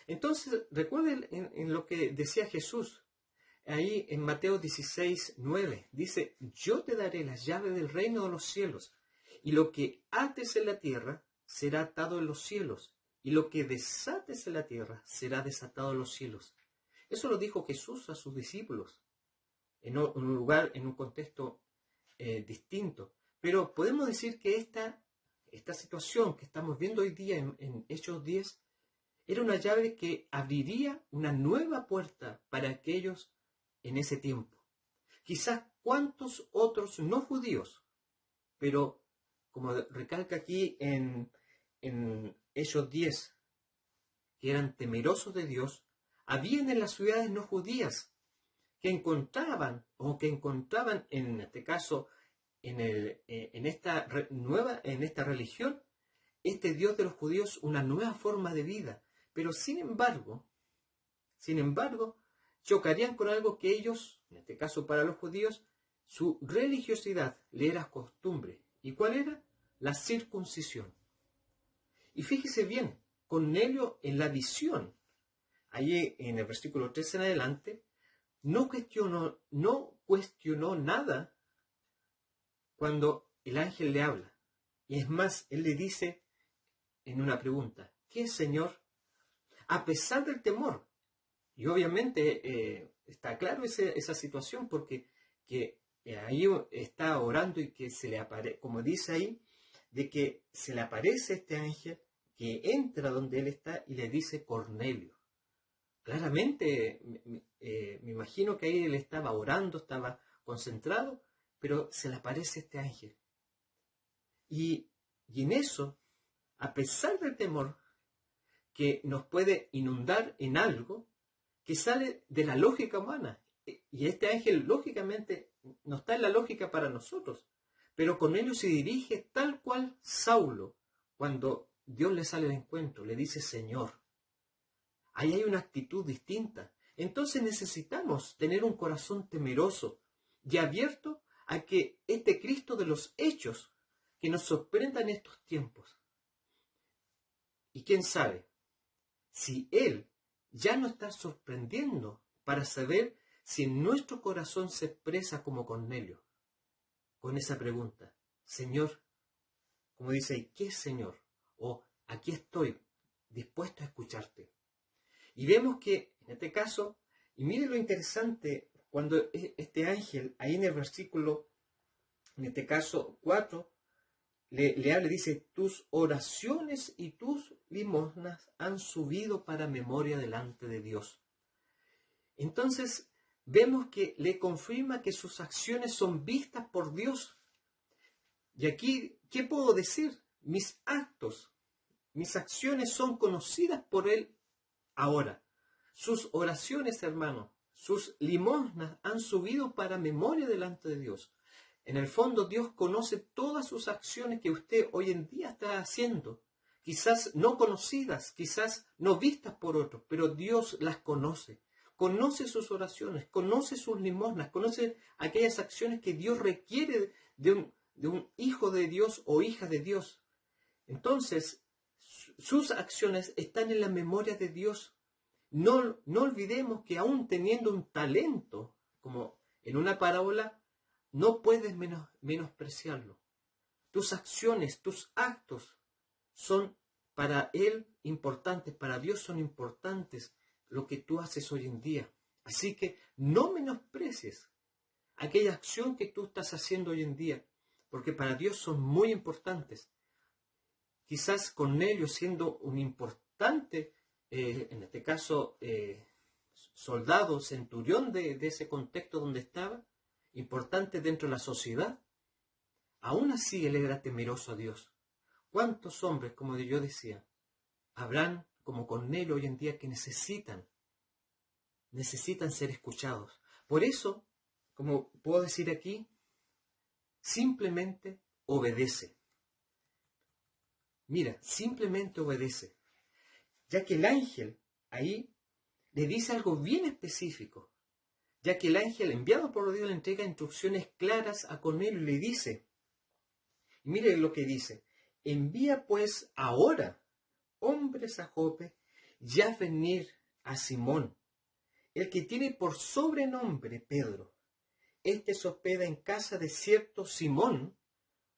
Entonces, recuerden en lo que decía Jesús, ahí en Mateo 16:9, dice, yo te daré las llaves del reino de los cielos, y lo que ates en la tierra será atado en los cielos, y lo que desates en la tierra será desatado en los cielos. Eso lo dijo Jesús a sus discípulos, en un lugar, en un contexto distinto. Pero podemos decir que esta situación que estamos viendo hoy día en Hechos 10 era una llave que abriría una nueva puerta para aquellos en ese tiempo. Quizás cuantos otros no judíos, pero como recalca aquí en Hechos 10, que eran temerosos de Dios, habían en las ciudades no judías que encontraban en este caso en esta religión, este Dios de los judíos, una nueva forma de vida. Pero sin embargo, chocarían con algo que ellos, en este caso para los judíos, su religiosidad le era costumbre. ¿Y cuál era? La circuncisión. Y fíjese bien, Cornelio en la visión, ahí en el versículo 3 en adelante, no cuestionó nada cuando el ángel le habla. Y es más, él le dice en una pregunta, ¿qué es, Señor? A pesar del temor. Y obviamente está claro esa situación porque ahí está orando y que se le aparece, como dice ahí, de que se le aparece este ángel que entra donde él está y le dice Cornelio. Claramente me imagino que ahí él estaba orando, estaba concentrado, pero se le aparece este ángel. Y en eso, a pesar del temor que nos puede inundar en algo que sale de la lógica humana, y este ángel lógicamente no está en la lógica para nosotros, pero Cornelio se dirige tal cual Saulo, cuando Dios le sale al encuentro, le dice Señor. Ahí hay una actitud distinta. Entonces necesitamos tener un corazón temeroso y abierto a que este Cristo de los hechos que nos sorprenda en estos tiempos. Y quién sabe, si Él ya nos está sorprendiendo para saber si en nuestro corazón se expresa como Cornelio, con esa pregunta, Señor, como dice ahí, ¿qué es Señor? O aquí estoy, dispuesto a escucharte. Y vemos que en este caso, y mire lo interesante, cuando este ángel, ahí en el versículo, en este caso 4, le habla, dice, tus oraciones y tus limosnas han subido para memoria delante de Dios. Entonces, vemos que le confirma que sus acciones son vistas por Dios. Y aquí, ¿qué puedo decir? Mis actos, mis acciones son conocidas por Él ahora. Sus oraciones, hermano, sus limosnas han subido para memoria delante de Dios. En el fondo, Dios conoce todas sus acciones que usted hoy en día está haciendo, quizás no conocidas, quizás no vistas por otros, pero Dios las conoce. Conoce sus oraciones, conoce sus limosnas, conoce aquellas acciones que Dios requiere de un hijo de Dios o hija de Dios. Entonces, sus acciones están en la memoria de Dios. No olvidemos que aún teniendo un talento, como en una parábola, no puedes menospreciarlo. Tus acciones, tus actos son para Él importantes, para Dios son importantes lo que tú haces hoy en día. Así que no menosprecies aquella acción que tú estás haciendo hoy en día, porque para Dios son muy importantes. Quizás Cornelio, siendo un importante, en este caso, soldado, centurión de ese contexto donde estaba, importante dentro de la sociedad, aún así él era temeroso a Dios. ¿Cuántos hombres, como yo decía, habrán como Cornelio hoy en día que necesitan ser escuchados? Por eso, como puedo decir aquí, simplemente obedece. Mira, simplemente obedece. Ya que el ángel ahí le dice algo bien específico. Ya que el ángel enviado por Dios le entrega instrucciones claras a Cornelio y le dice, y mire lo que dice, envía pues ahora hombres a Jope y haz venir a Simón, el que tiene por sobrenombre Pedro. Este se hospeda en casa de cierto Simón,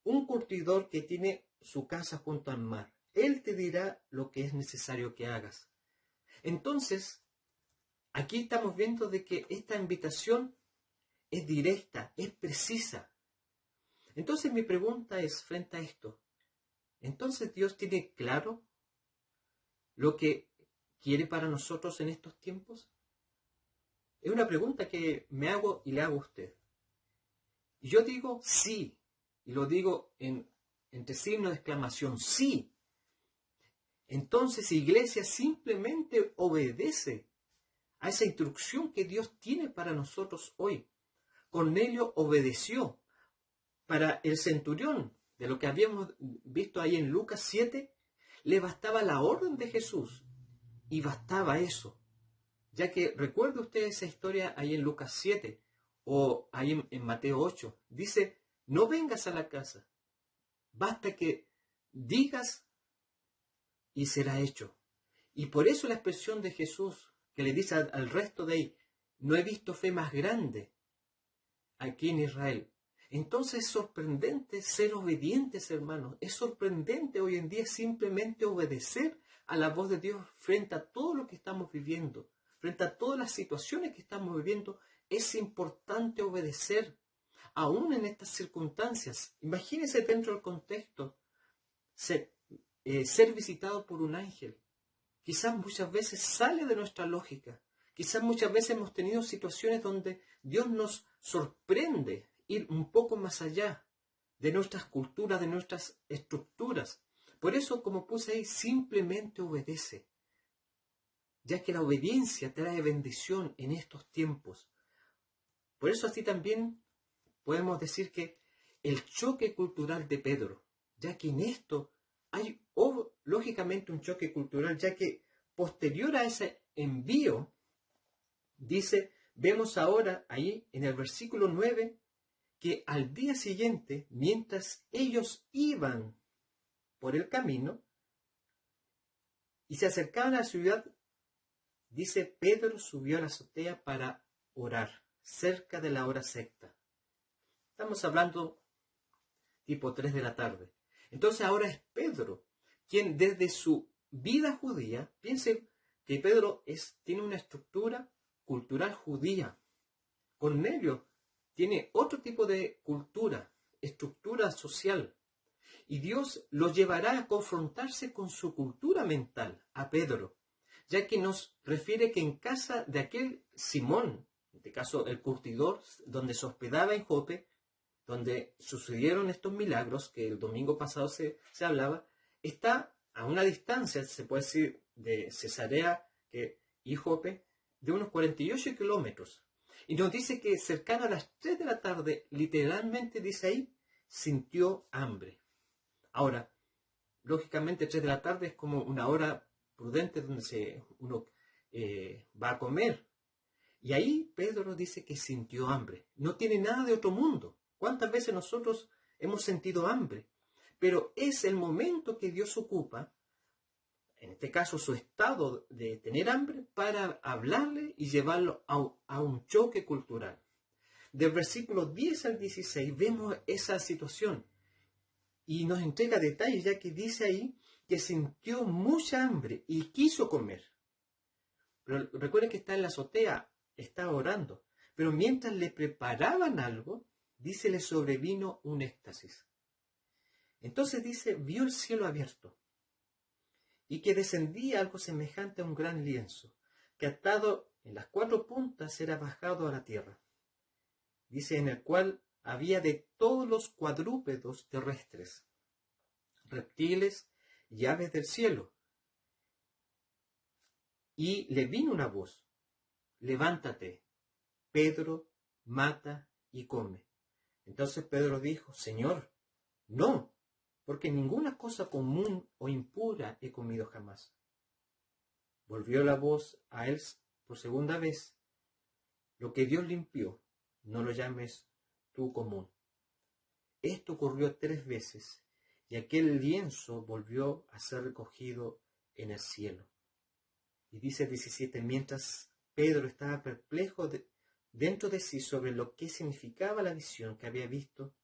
un curtidor que tiene su casa junto al mar. Él te dirá lo que es necesario que hagas. Entonces, aquí estamos viendo de que esta invitación es directa, es precisa. Entonces mi pregunta es frente a esto, ¿entonces Dios tiene claro lo que quiere para nosotros en estos tiempos? Es una pregunta que me hago y le hago a usted. Y yo digo sí, y lo digo entre signos de exclamación, sí. Entonces, iglesia, simplemente obedece a esa instrucción que Dios tiene para nosotros hoy. Cornelio obedeció. Para el centurión, de lo que habíamos visto ahí en Lucas 7, le bastaba la orden de Jesús y bastaba eso. Ya que recuerde usted esa historia ahí en Lucas 7 o ahí en Mateo 8. Dice, no vengas a la casa, basta que digas y será hecho. Y por eso la expresión de Jesús que le dice al resto de ahí, no he visto fe más grande aquí en Israel. Entonces es sorprendente ser obedientes, hermanos. Es sorprendente hoy en día simplemente obedecer a la voz de Dios frente a todo lo que estamos viviendo, frente a todas las situaciones que estamos viviendo. Es importante obedecer, aún en estas circunstancias. Imagínense dentro del contexto, ser visitado por un ángel. Quizás muchas veces sale de nuestra lógica. Quizás muchas veces hemos tenido situaciones donde Dios nos sorprende ir un poco más allá de nuestras culturas, de nuestras estructuras. Por eso, como puse ahí, simplemente obedece, ya que la obediencia trae bendición en estos tiempos. Por eso así también podemos decir que el choque cultural de Pedro, ya que en esto hay lógicamente un choque cultural, ya que posterior a ese envío, dice, vemos ahora ahí en el versículo 9, que al día siguiente, mientras ellos iban por el camino y se acercaban a la ciudad, dice, Pedro subió a la azotea para orar, cerca de la hora sexta. Estamos hablando tipo 3 de la tarde. Entonces ahora es Pedro quien desde su vida judía, piense que Pedro tiene una estructura cultural judía. Cornelio tiene otro tipo de cultura, estructura social. Y Dios lo llevará a confrontarse con su cultura mental, a Pedro, ya que nos refiere que en casa de aquel Simón, en este caso el curtidor, donde se hospedaba en Jope, donde sucedieron estos milagros que el domingo pasado se hablaba, está a una distancia, se puede decir, de Cesarea y Jope, de unos 48 kilómetros. Y nos dice que cercano a las 3 de la tarde, literalmente dice ahí, sintió hambre. Ahora, lógicamente 3 de la tarde es como una hora prudente donde uno va a comer. Y ahí Pedro dice que sintió hambre. No tiene nada de otro mundo. ¿Cuántas veces nosotros hemos sentido hambre? Pero es el momento que Dios ocupa, en este caso su estado de tener hambre, para hablarle y llevarlo a un choque cultural. Del versículo 10 al 16 vemos esa situación y nos entrega detalles, ya que dice ahí que sintió mucha hambre y quiso comer. Pero recuerden que está en la azotea, estaba orando, pero mientras le preparaban algo, dice, le sobrevino un éxtasis. Entonces dice, vio el cielo abierto y que descendía algo semejante a un gran lienzo, que atado en las 4 puntas era bajado a la tierra. Dice, en el cual había de todos los cuadrúpedos terrestres, reptiles y aves del cielo. Y le vino una voz, levántate, Pedro, mata y come. Entonces Pedro dijo, Señor, no, porque ninguna cosa común o impura he comido jamás. Volvió la voz a él por segunda vez, lo que Dios limpió, no lo llames tú común. Esto ocurrió 3 veces, y aquel lienzo volvió a ser recogido en el cielo. Y dice 17, mientras Pedro estaba perplejo dentro de sí sobre lo que significaba la visión que había visto,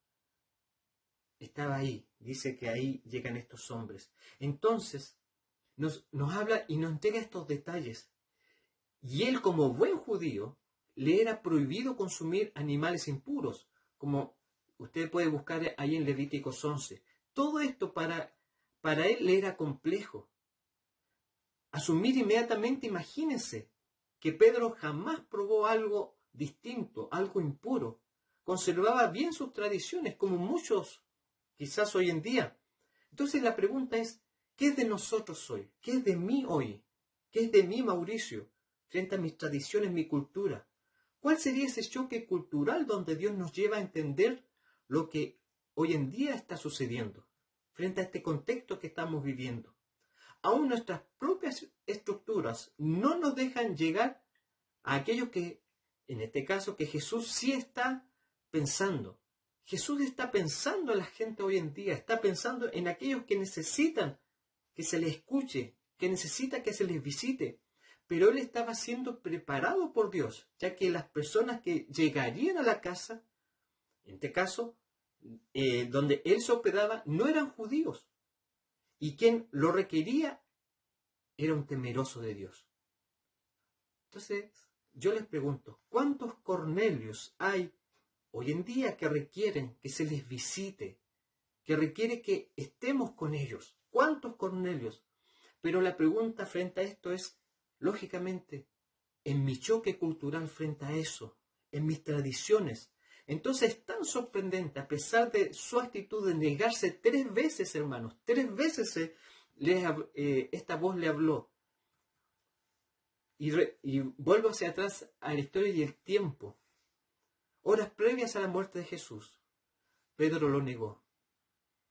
estaba ahí. Dice que ahí llegan estos hombres. Entonces nos habla y nos entrega estos detalles. Y él, como buen judío, le era prohibido consumir animales impuros, como usted puede buscar ahí en Levíticos 11. Todo esto para él le era complejo. Asumir inmediatamente, imagínense, que Pedro jamás probó algo distinto, algo impuro. Conservaba bien sus tradiciones, como muchos quizás hoy en día. Entonces la pregunta es, ¿qué es de nosotros hoy? ¿Qué es de mí hoy? ¿Qué es de mí, Mauricio, frente a mis tradiciones, mi cultura? ¿Cuál sería ese choque cultural donde Dios nos lleva a entender lo que hoy en día está sucediendo, frente a este contexto que estamos viviendo? Aún nuestras propias estructuras no nos dejan llegar a aquello que, en este caso, que Jesús sí está pensando. Jesús está pensando en la gente hoy en día, está pensando en aquellos que necesitan que se les escuche, que necesitan que se les visite. Pero él estaba siendo preparado por Dios, ya que las personas que llegarían a la casa, en este caso, donde él se hospedaba, no eran judíos. Y quien lo requería era un temeroso de Dios. Entonces, yo les pregunto, ¿cuántos Cornelios hay hoy en día que requieren que se les visite, que requiere que estemos con ellos? ¿Cuántos Cornelios? Pero la pregunta frente a esto es, lógicamente, en mi choque cultural frente a eso, en mis tradiciones. Entonces es tan sorprendente, a pesar de su actitud de negarse 3 veces, hermanos, 3 veces esta voz le habló. Y vuelvo hacia atrás a la historia y el tiempo. Horas previas a la muerte de Jesús, Pedro lo negó.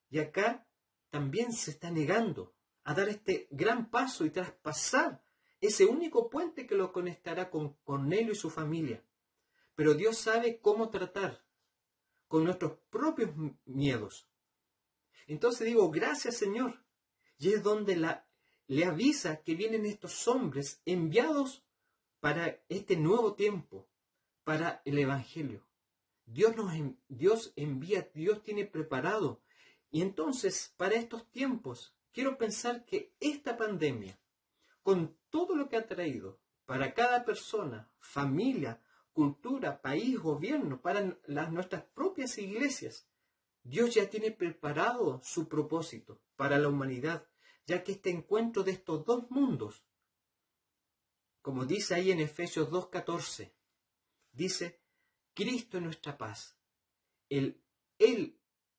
Y acá también se está negando a dar este gran paso y traspasar ese único puente que lo conectará con Cornelio y su familia. Pero Dios sabe cómo tratar con nuestros propios miedos. Entonces digo, gracias Señor. Y es donde le avisa que vienen estos hombres enviados para este nuevo tiempo, para el Evangelio. Dios envía, Dios tiene preparado. Y entonces, para estos tiempos, quiero pensar que esta pandemia, con todo lo que ha traído para cada persona, familia, cultura, país, gobierno, para nuestras propias iglesias, Dios ya tiene preparado su propósito para la humanidad, ya que este encuentro de estos 2 mundos, como dice ahí en Efesios 2:14, dice, Cristo es nuestra paz. Él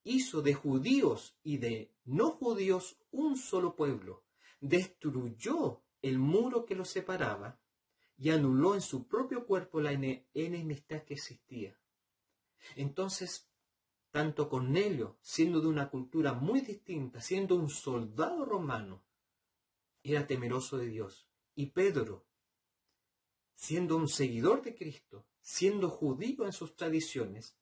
hizo de judíos y de no judíos un solo pueblo, destruyó el muro que los separaba y anuló en su propio cuerpo la enemistad que existía. Entonces, tanto Cornelio, siendo de una cultura muy distinta, siendo un soldado romano, era temeroso de Dios. Y Pedro, siendo un seguidor de Cristo, siendo judío en sus tradiciones,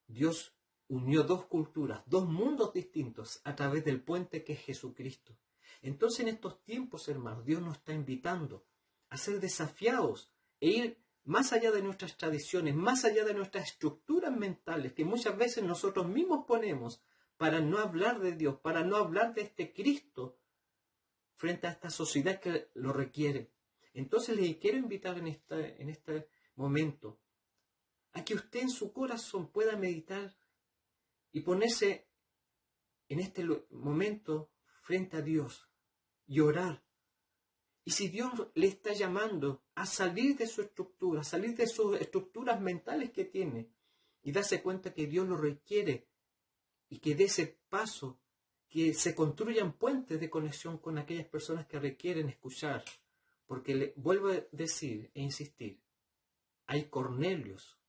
Dios unió dos culturas, dos mundos distintos a través del puente que es Jesucristo. Entonces en estos tiempos, hermanos, Dios nos está invitando a ser desafiados e ir más allá de nuestras tradiciones, más allá de nuestras estructuras mentales que muchas veces nosotros mismos ponemos para no hablar de Dios, para no hablar de este Cristo frente a esta sociedad que lo requiere. Entonces les quiero invitar en este momento a que usted en su corazón pueda meditar y ponerse en este momento frente a Dios y orar. Y si Dios le está llamando a salir de su estructura, salir de sus estructuras mentales que tiene y darse cuenta que Dios lo requiere y que dé ese paso, que se construyan puentes de conexión con aquellas personas que requieren escuchar. Porque le vuelvo a decir e insistir, hay Cornelios,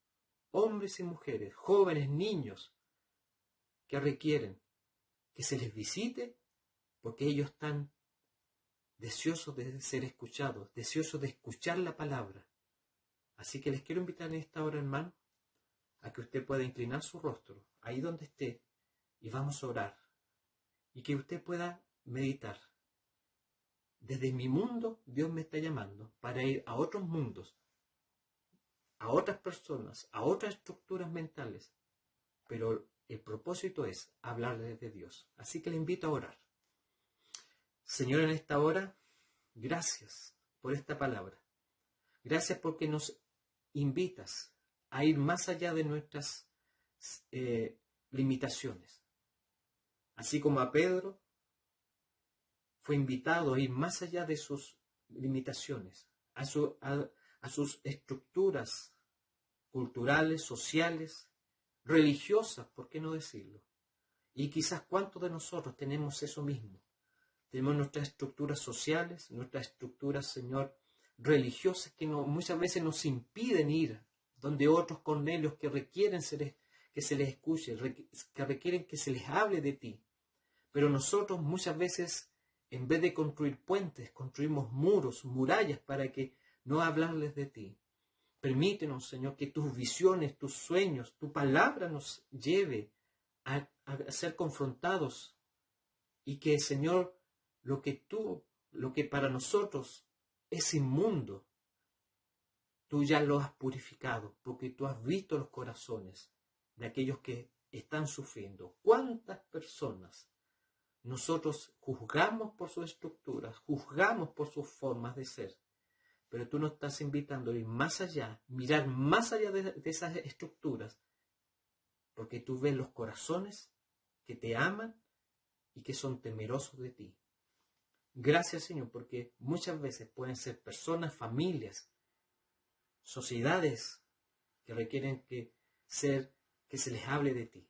hombres y mujeres, jóvenes, niños, que requieren que se les visite porque ellos están deseosos de ser escuchados, deseosos de escuchar la palabra. Así que les quiero invitar en esta hora, hermano, a que usted pueda inclinar su rostro, ahí donde esté, y vamos a orar. Y que usted pueda meditar. Desde mi mundo, Dios me está llamando para ir a otros mundos, a otras personas, a otras estructuras mentales. Pero el propósito es hablarles de Dios. Así que le invito a orar. Señor, en esta hora, gracias por esta palabra. Gracias porque nos invitas a ir más allá de nuestras limitaciones. Así como a Pedro fue invitado a ir más allá de sus limitaciones, a sus estructuras culturales, sociales, religiosas, ¿por qué no decirlo? Y quizás cuántos de nosotros tenemos eso mismo. Tenemos nuestras estructuras sociales, nuestras estructuras, Señor, religiosas que muchas veces nos impiden ir donde otros Cornelios que requieren que se les escuche, que requieren que se les hable de ti. Pero nosotros muchas veces, en vez de construir puentes, construimos muros, murallas para que no hablarles de ti. Permítenos, Señor, que tus visiones, tus sueños, tu palabra nos lleve a ser confrontados y que, Señor, lo que para nosotros es inmundo, tú ya lo has purificado, porque tú has visto los corazones de aquellos que están sufriendo. ¿Cuántas personas nosotros juzgamos por sus estructuras, juzgamos por sus formas de ser? Pero tú nos estás invitando a ir más allá, mirar más allá de esas estructuras, porque tú ves los corazones que te aman y que son temerosos de ti. Gracias, Señor, porque muchas veces pueden ser personas, familias, sociedades que requieren que se les hable de ti.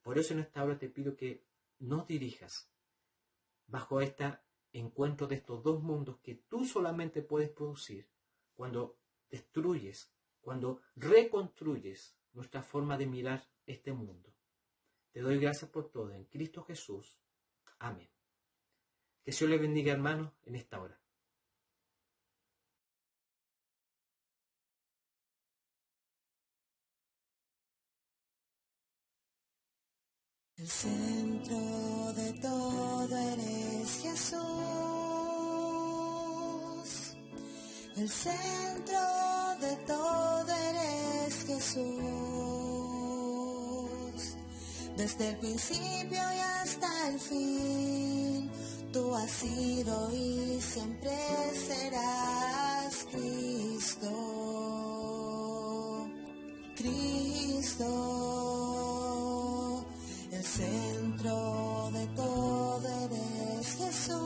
Por eso en esta hora te pido que nos dirijas bajo este encuentro de estos dos mundos que tú solamente puedes producir cuando destruyes, cuando reconstruyes nuestra forma de mirar este mundo. Te doy gracias por todo en Cristo Jesús. Amén. Que Dios les bendiga, hermanos, en esta hora. El centro de todo eres Jesús. El centro de todo eres Jesús. Desde el principio y hasta el fin, tú has sido y siempre serás Cristo. Cristo, el centro de todo eres Jesús.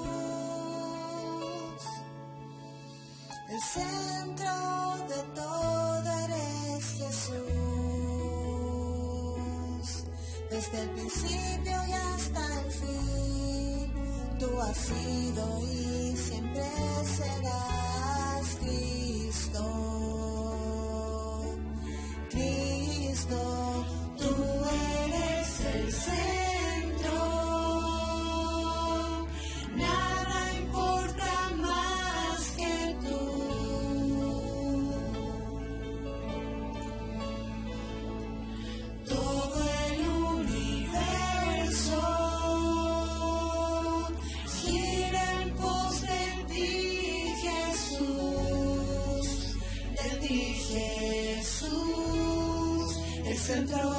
El centro de todo eres Jesús. Desde el principio y hasta el fin, tú has sido y siempre serás Cristo. Cristo, tú eres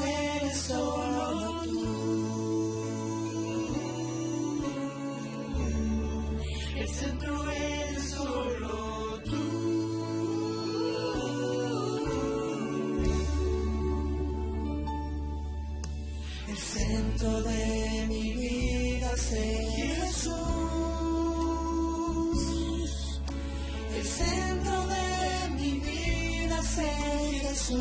eres solo tú. El centro eres solo tú. El centro de mi vida es Jesús. El centro de mi vida es Jesús.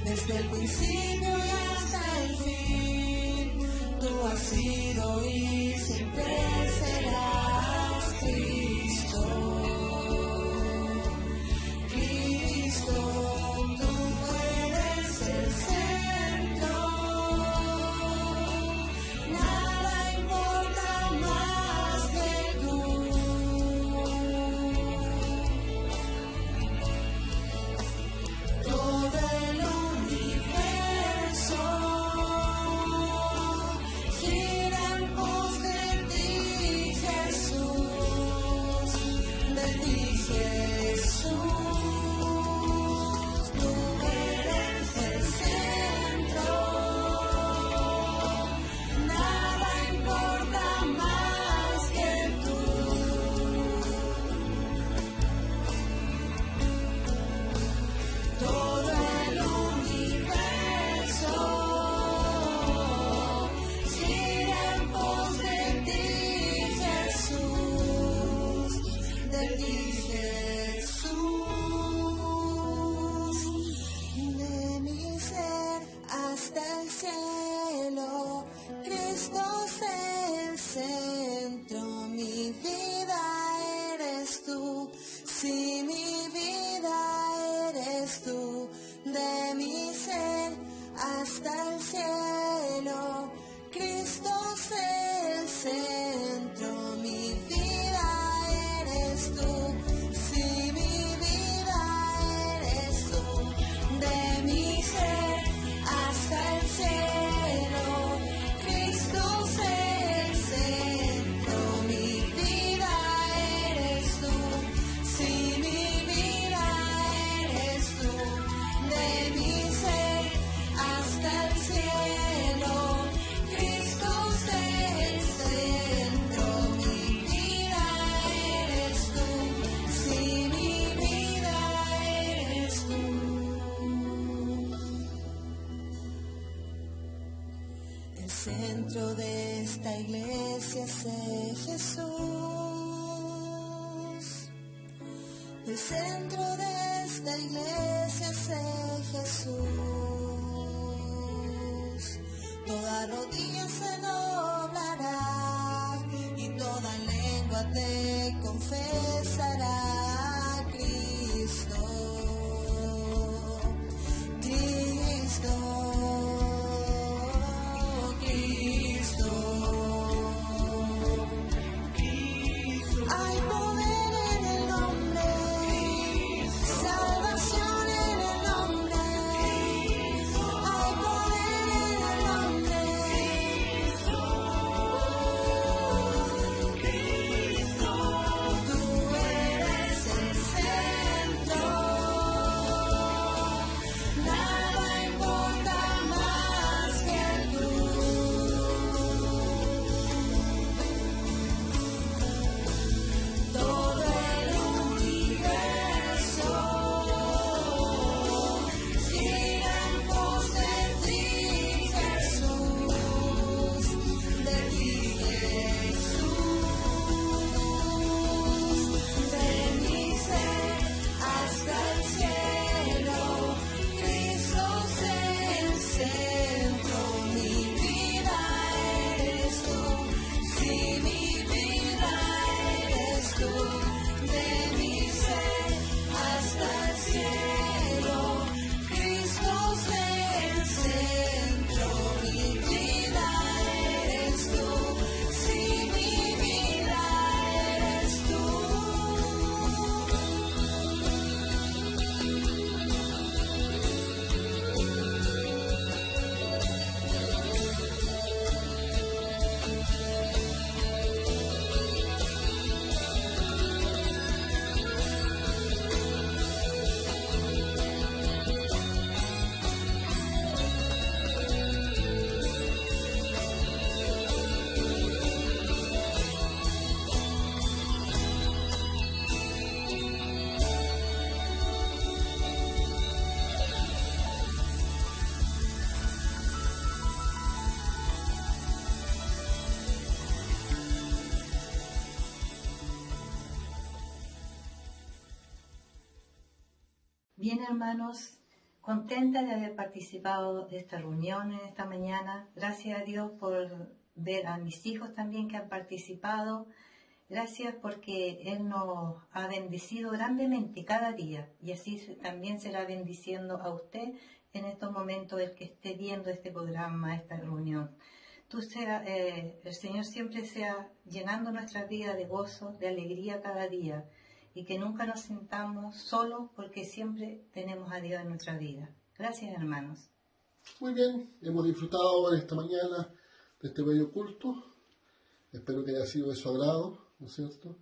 Desde el principio y hasta el fin, tú has sido y siempre serás Cristo. Cristo, tú eres el centro. Nada importa más que tú. Todo el universo gira en pos de ti, Jesús, de ti, Jesús. Tú eres el centro. Nada importa más que tú. Todo el universo gira en pos de ti, Jesús, de ti, Jesús. De mi ser hasta el cielo, Cristo es el centro. Mi vida eres tú, sí, mi vida eres tú. De mi ser hasta el cielo, Cristo es el centro. Mi vida eres tú, sí, mi vida eres tú. De mi ser hasta el cielo, Cristo es el centro. Mi vida eres tú, sí, mi vida eres tú. De mi ser hasta el cielo, Cristo es el centro. Mi vida eres tú, sí, mi vida eres tú. El centro de esta iglesia es Jesús. El centro de esta iglesia es Jesús. Toda rodilla se doblará y toda lengua te confesará. Cristo, Cristo, Cristo. Hay poder en el nombre, salvación en el nombre. Hay poder en el nombre. Tú Bien, hermanos, contenta de haber participado de esta reunión en esta mañana. Gracias a Dios por ver a mis hijos también que han participado. Gracias porque Él nos ha bendecido grandemente cada día y así también será bendiciendo a usted en estos momentos el que esté viendo este programa, esta reunión. El Señor siempre sea llenando nuestra vida de gozo, de alegría cada día y que nunca nos sintamos solos porque siempre tenemos a Dios en nuestra vida. Gracias, hermanos. Muy bien, hemos disfrutado en esta mañana de este bello culto. Espero que haya sido de su agrado, ¿no es cierto?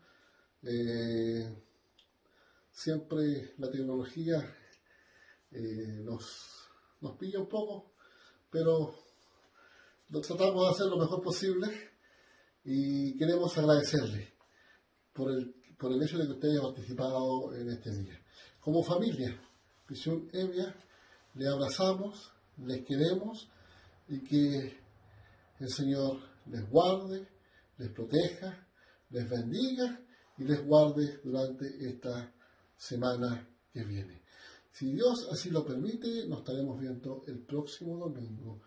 Siempre la tecnología nos pilla un poco, pero tratamos de hacer lo mejor posible y queremos agradecerle por el hecho de que usted haya participado en este día. Como familia, Visión Evia, le abrazamos, les queremos y que el Señor les guarde, les proteja, les bendiga y les guarde durante esta semana que viene. Si Dios así lo permite, nos estaremos viendo el próximo domingo,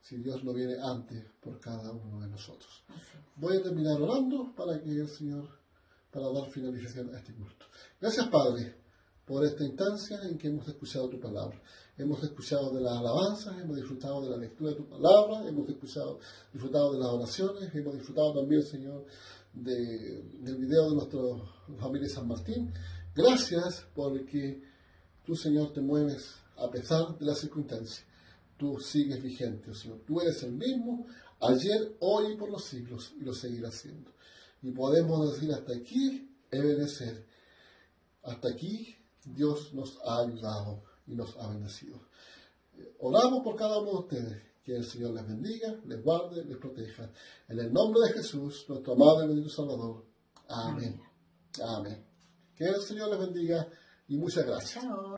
si Dios no viene antes por cada uno de nosotros. Voy a terminar orando para que el Señor, para dar finalización a este culto. Gracias, Padre, por esta instancia en que hemos escuchado tu palabra. Hemos escuchado de las alabanzas, hemos disfrutado de la lectura de tu palabra, hemos disfrutado de las oraciones, hemos disfrutado también, Señor, del video de nuestra familia San Martín. Gracias porque tú, Señor, te mueves a pesar de las circunstancias. Tú sigues vigente, Señor. Tú eres el mismo ayer, hoy y por los siglos y lo seguirás siendo. Y podemos decir hasta aquí, Ebenezer. Hasta aquí Dios nos ha ayudado y nos ha bendecido. Oramos por cada uno de ustedes. Que el Señor les bendiga, les guarde, les proteja. En el nombre de Jesús, nuestro amado y bendito Salvador. Amén. Amén. Que el Señor les bendiga y muchas gracias. Chao.